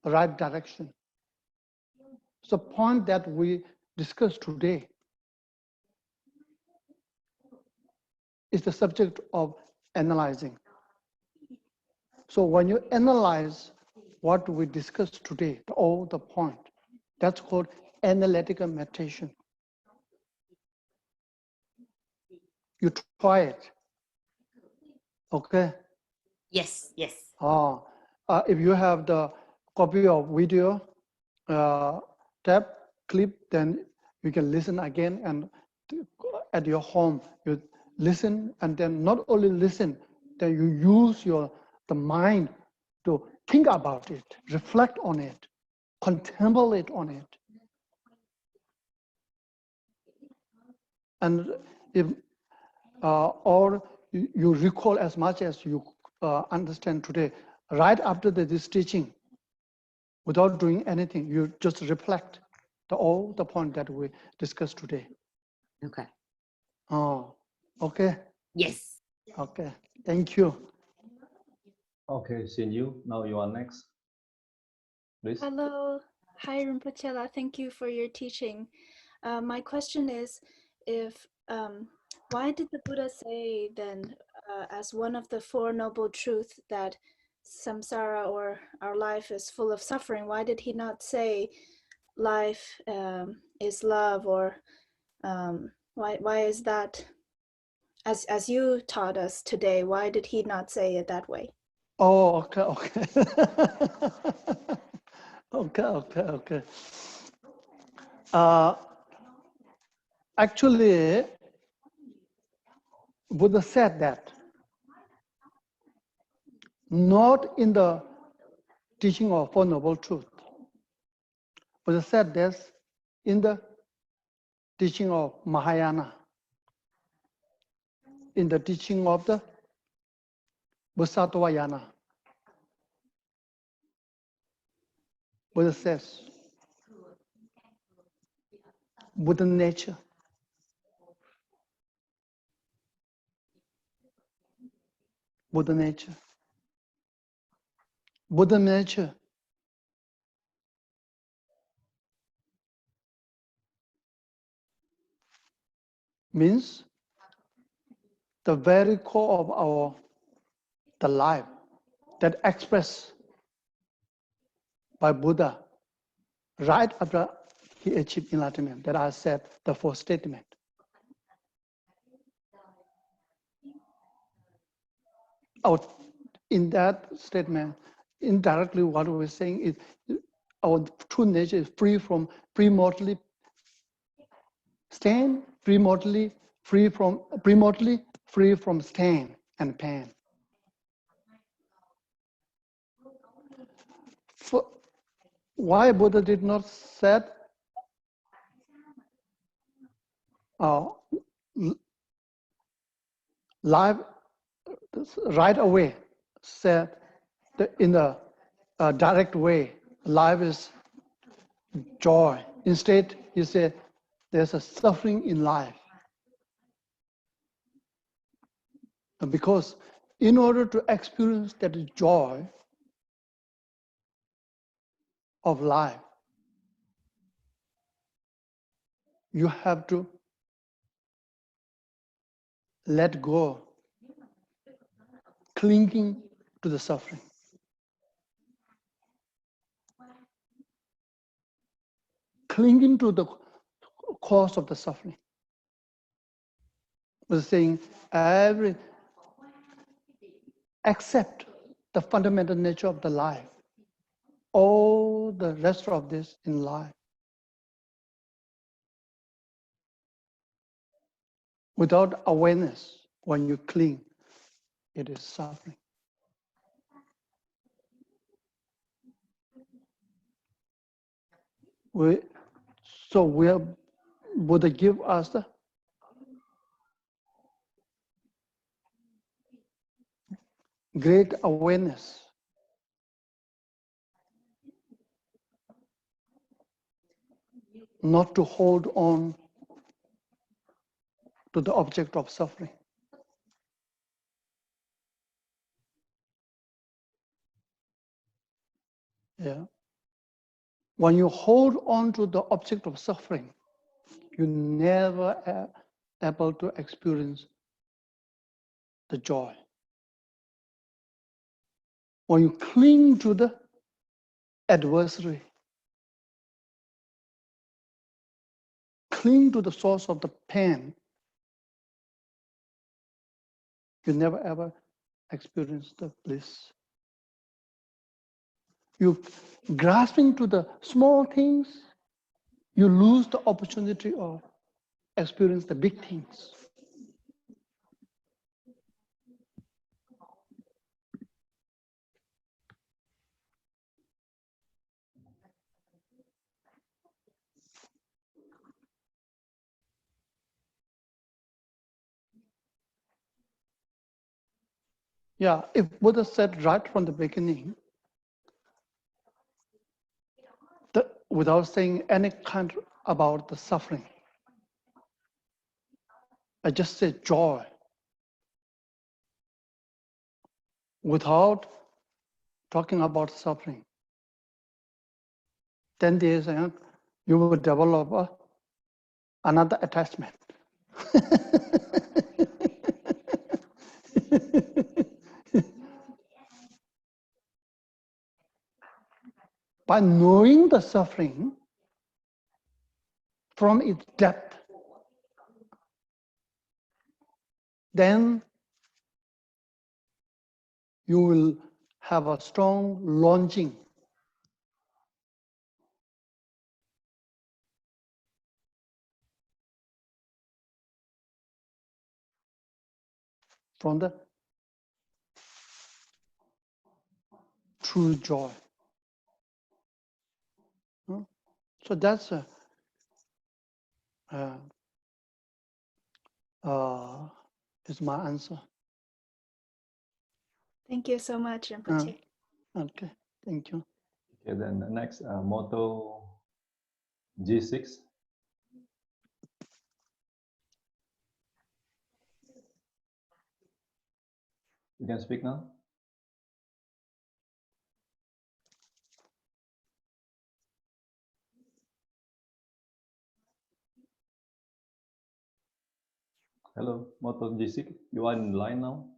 right direction. So point that we discussed today is the subject of analyzing. So when you analyze what we discussed today, all the point, that's called analytical meditation. You try it. Okay? Yes. If you have the copy of video tab clip, then you can listen again, and at your home, you listen, and then not only listen, then you use the mind to think about it, reflect on it, contemplate on it. And if or you recall as much as you understand today, right after this teaching, without doing anything, you just reflect all the point that we discussed today. Okay. Oh, okay. Yes. Okay. Thank you. Okay, Xin, now you are next. Please. Hello. Hi, Rinpoche. Thank you for your teaching. My question is, if why did the Buddha say then, as one of the Four Noble Truths, that samsara or our life is full of suffering? Why did he not say life is love, or why is that, as you taught us today, why did he not say it that way? Oh, okay. Okay. Actually, Buddha said that not in the teaching of Four Noble Truths. Buddha said this in the teaching of Mahayana, in the teaching of the Bodhisattvayana. Buddha says, Buddha nature. Buddha nature. Buddha nature means the very core of the life that expressed by Buddha right after he achieved enlightenment, that I said the fourth statement. In that statement, indirectly what we're saying is our true nature is free from premortally stain, premortally free from stain and pain. Why Buddha did not said life right away, said in a direct way, life is joy. Instead, he said there's a suffering in life. Because in order to experience that joy of life, you have to let go, clinging to the suffering. Clinging to the cause of the suffering. Was saying accept the fundamental nature of the life. All the rest of this in life. Without awareness, when you cling, it is suffering. Buddha give us the great awareness. Not to hold on to the object of suffering. Yeah. When you hold on to the object of suffering, you never able to experience the joy. When you cling to the adversary, cling to the source of the pain, you never ever experience the bliss. You grasping to the small things, you lose the opportunity of experience the big things. Yeah, if Buddha said right from the beginning, without saying any kind about the suffering, I just said joy, without talking about suffering, then you will develop another attachment. By knowing the suffering from its depth, then you will have a strong longing from the true joy. So that's is my answer. Thank you so much, Rinpoche. Okay, thank you. Okay, then the next motto G6. You can speak now. Hello, motto G6. You are in line now.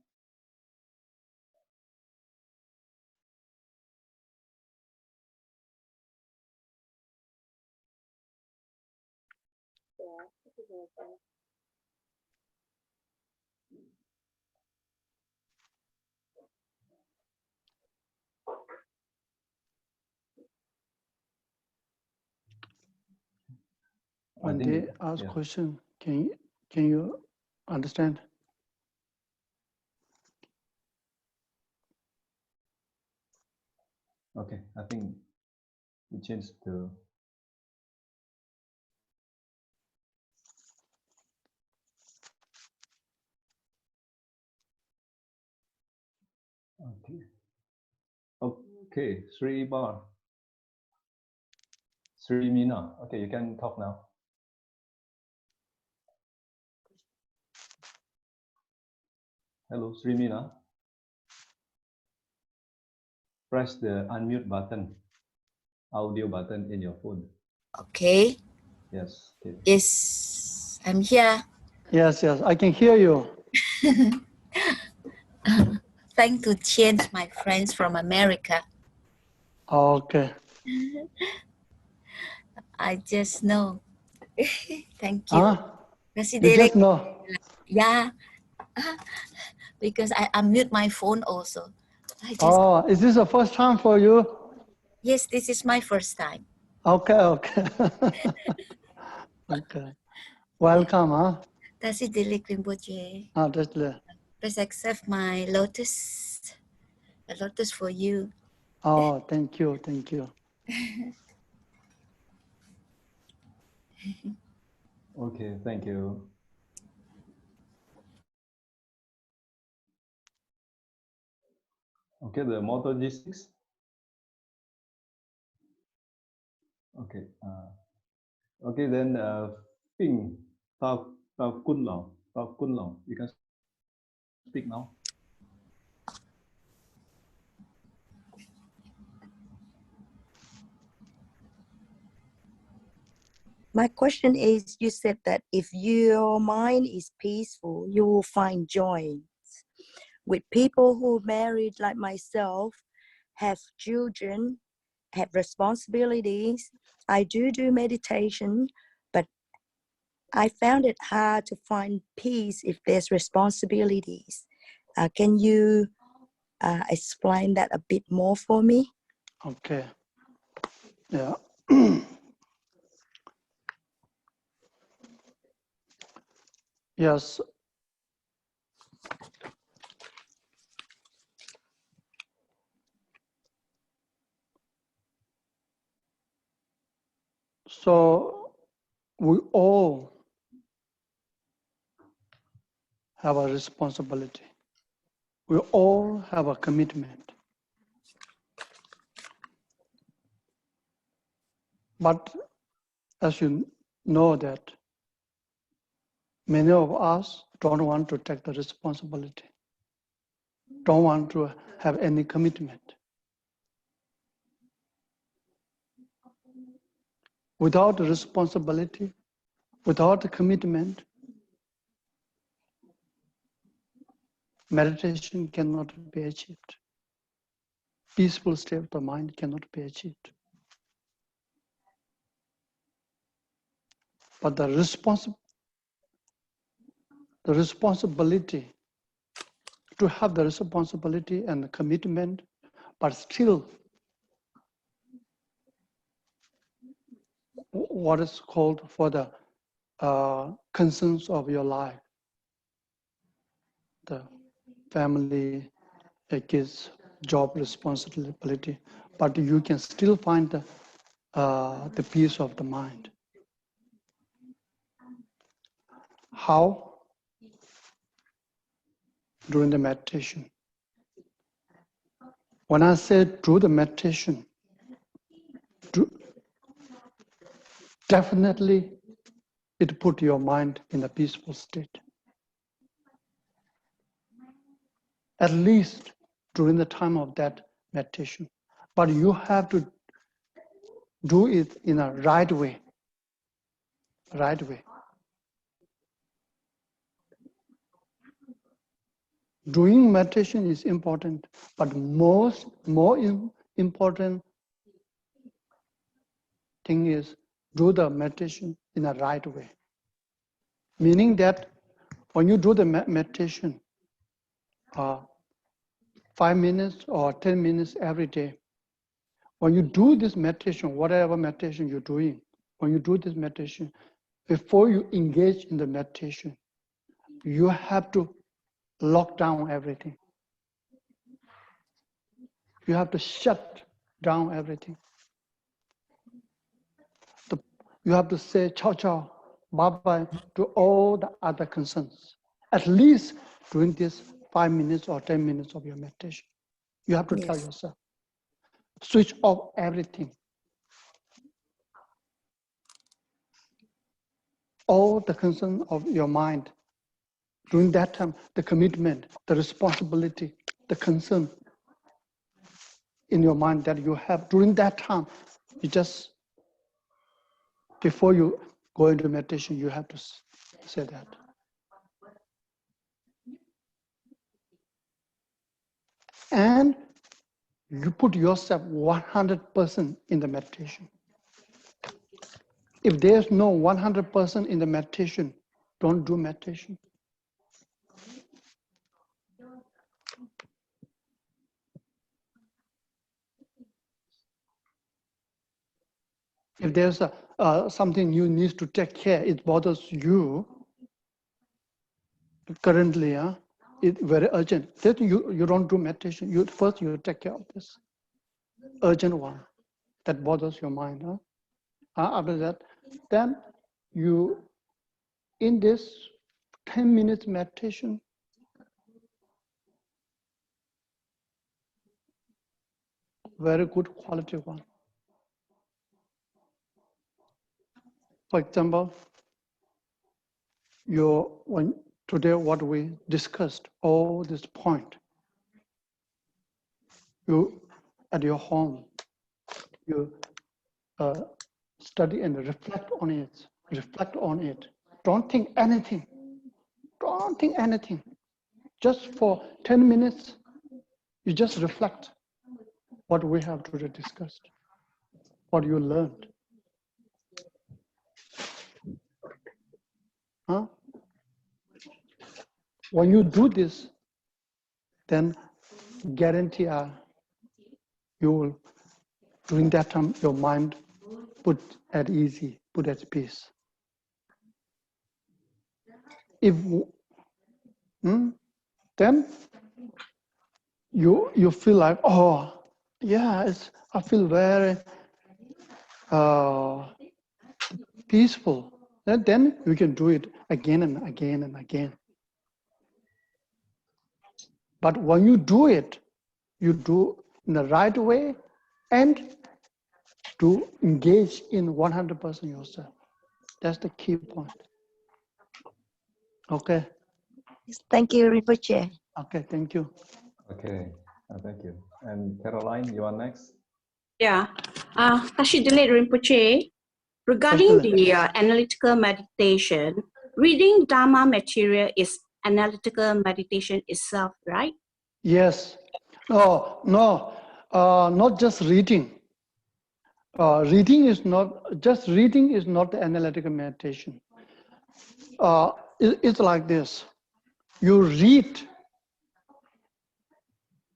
When they ask question, can you understand? Okay, I think we changed to. Okay. Okay, Sri Bar. Sri Mina. Okay, you can talk now. Hello, Sri Mina. Press the unmute button, audio button in your phone. Okay. Yes. Okay. Yes, I'm here. Yes, I can hear you. Trying to change my friends from America. Okay. I just know. Thank you. Huh? You just know. Yeah, because I unmute my phone also. Oh, is this the first time for you? Yes, this is my first time. Okay. Okay. Welcome, huh? That's it, Dilik Rinpoche. That's the. Please accept my lotus. A lotus for you. Oh, thank you. Okay, thank you. Okay, the motto G6. Okay. Okay, then Ping Tao Kun Long. You can speak now. My question is, you said that if your mind is peaceful, you will find joy. With people who married like myself, have children, have responsibilities, I do meditation, but I found it hard to find peace if there's responsibilities. Can you explain that a bit more for me? Okay. Yeah. Yes. So we all have a responsibility. We all have a commitment. But as you know that many of us don't want to take the responsibility, don't want to have any commitment. Without responsibility, without commitment, meditation cannot be achieved. Peaceful state of the mind cannot be achieved. But the responsibility, to have the responsibility and the commitment, but still what is called for the concerns of your life, the family, kids, job responsibility, but you can still find the peace of the mind. How? During the meditation. When I say do the meditation, definitely it put your mind in a peaceful state. At least during the time of that meditation. But you have to do it in a right way. Right way. Doing meditation is important, but more important thing is do the meditation in a right way. Meaning that when you do the meditation, 5 minutes or 10 minutes every day, when you do this meditation, whatever meditation you're doing, when you do this meditation, before you engage in the meditation, you have to lock down everything. You have to shut down everything. You have to say ciao ciao, bye bye to all the other concerns. At least during this 5 minutes or 10 minutes of your meditation. You have to tell yourself, switch off everything. All the concern of your mind. During that time, the commitment, the responsibility, the concern in your mind that you have during that time, you just, before you go into meditation, you have to say that. And you put yourself 100% in the meditation. If there's no 100% in the meditation, don't do meditation. If there's something you need to take care, it bothers you currently, it's very urgent. Then you don't do meditation. First you take care of this urgent one that bothers your mind. After that, then you, in this 10 minutes meditation, very good quality one. For example, today what we discussed, all this point, you at your home, you study and reflect on it. Reflect on it. Don't think anything. Don't think anything. Just for 10 minutes, you just reflect what we have today discussed, what you learned. When you do this, then guarantee you will, during that time, your mind put at easy, put at peace. If then you feel like, oh yeah, I feel very peaceful. Then you can do it again and again and again. But when you do it, you do in the right way and to engage in 100% yourself. That's the key point. Okay. Thank you, Rinpoche. Okay, thank you. Okay, thank you. And Caroline, you are next. Yeah, Tashidele Rinpoche, regarding the analytical meditation, reading Dharma material is analytical meditation itself, right? Yes. No, no, not just reading. Reading is not the analytical meditation. It's like this. You read.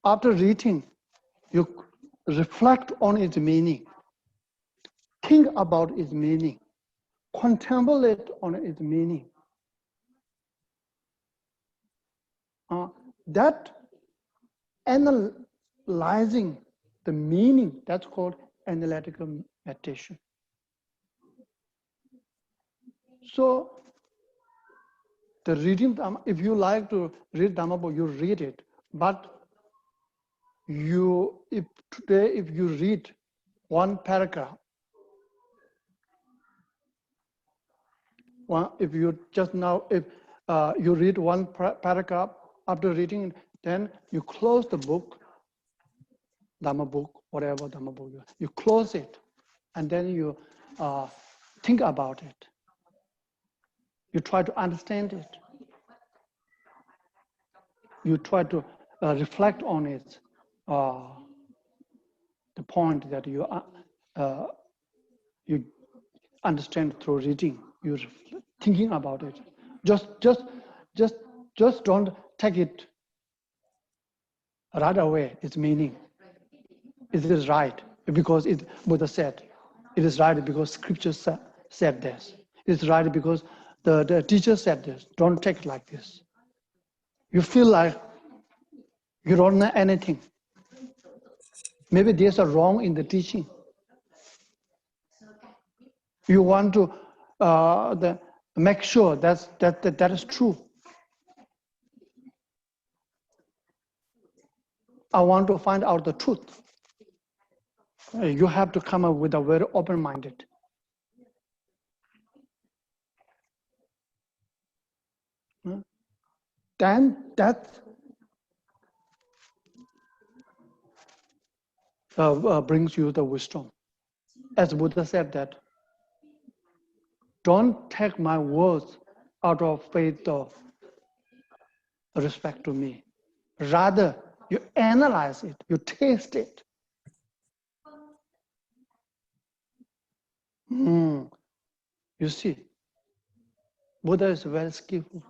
After reading, you reflect on its meaning. Think about its meaning. Contemplate on its meaning. That analyzing the meaning, that's called analytical meditation. So the reading, if you like to read Dhamma book, you read it. But if you read one paragraph, if you read one paragraph, after reading, then you close the book, Dhamma book, whatever Dhamma book, you close it, and then you think about it. You try to understand it. You try to reflect on it, the point that you understand through reading. You're thinking about it. Just don't take it right away. Its meaning. It is right because Buddha said. It is right because Scripture said this. It's right because the teacher said this. Don't take it like this. You feel like you don't know anything. Maybe there's a wrong in the teaching. You want to make sure that is true. I want to find out the truth. You have to come up with a very open-minded. Then that brings you the wisdom. As Buddha said that, don't take my words out of faith or respect to me. Rather, you analyze it, you taste it. You see, Buddha is very skillful.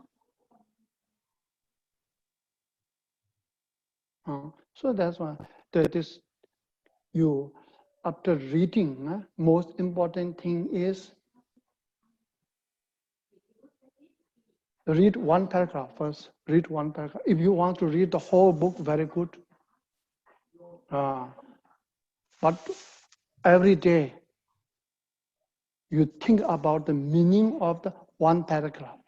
So that's why after reading, most important thing is read one paragraph first. Read one paragraph. If you want to read the whole book, very good. But every day, you think about the meaning of the one paragraph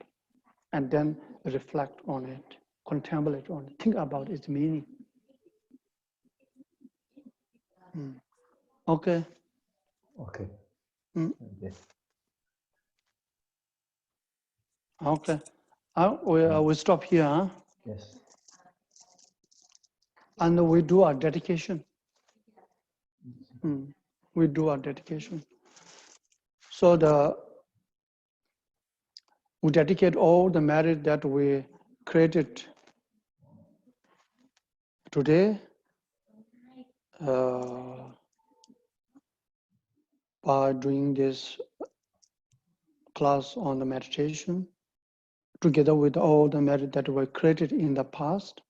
and then reflect on it, contemplate on it, think about its meaning. Okay. Okay. Yes. Okay. We stop here, huh? Yes. And we do our dedication. We do our dedication. So we dedicate all the merit that we created today by doing this class on the meditation, together with all the merit that were created in the past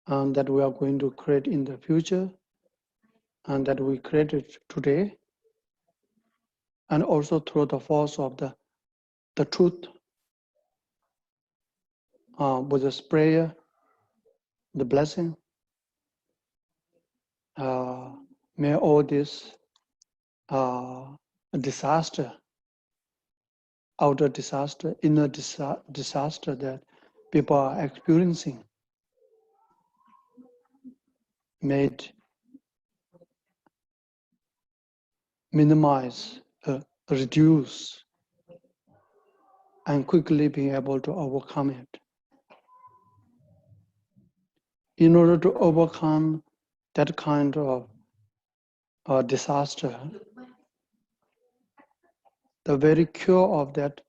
and that we are going to create in the future and that we created today, and also through the force of the truth, Buddha's prayer, the blessing. May all this disaster, outer disaster, inner disaster that people are experiencing, made minimize, reduce, and quickly being able to overcome it. In order to overcome that kind of disaster, the very cure of that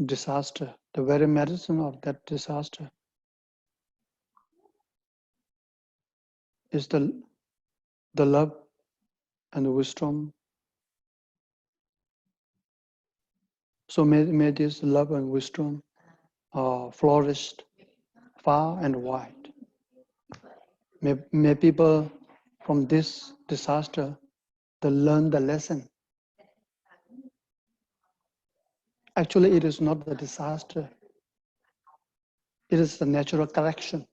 disaster the very medicine of that disaster is the love and the wisdom. So may this love and wisdom flourish far and wide. May people from this disaster they learn the lesson. Actually, it is not the disaster. It is the natural correction.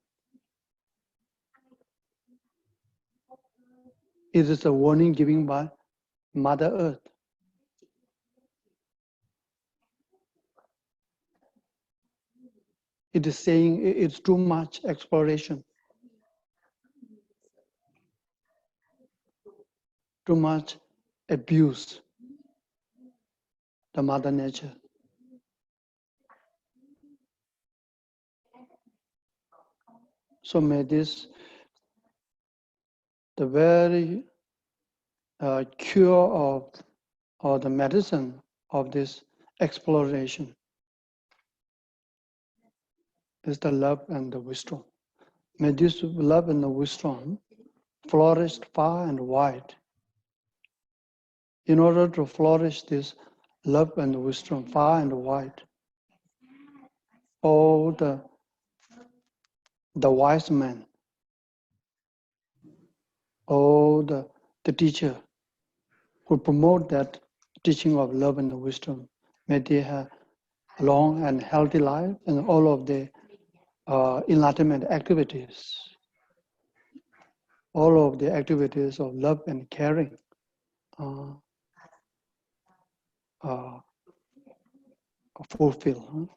It is a warning given by Mother Earth. It is saying it's too much exploration, too much abuse, the Mother Nature. So may this, the very cure of, or the medicine of this exploration is the love and the wisdom. May this love and the wisdom flourish far and wide. In order to flourish this love and wisdom far and wide, all the wise men, all the teacher who promote that teaching of love and wisdom, may they have a long and healthy life and all of the enlightenment activities, all of the activities of love and caring fulfill.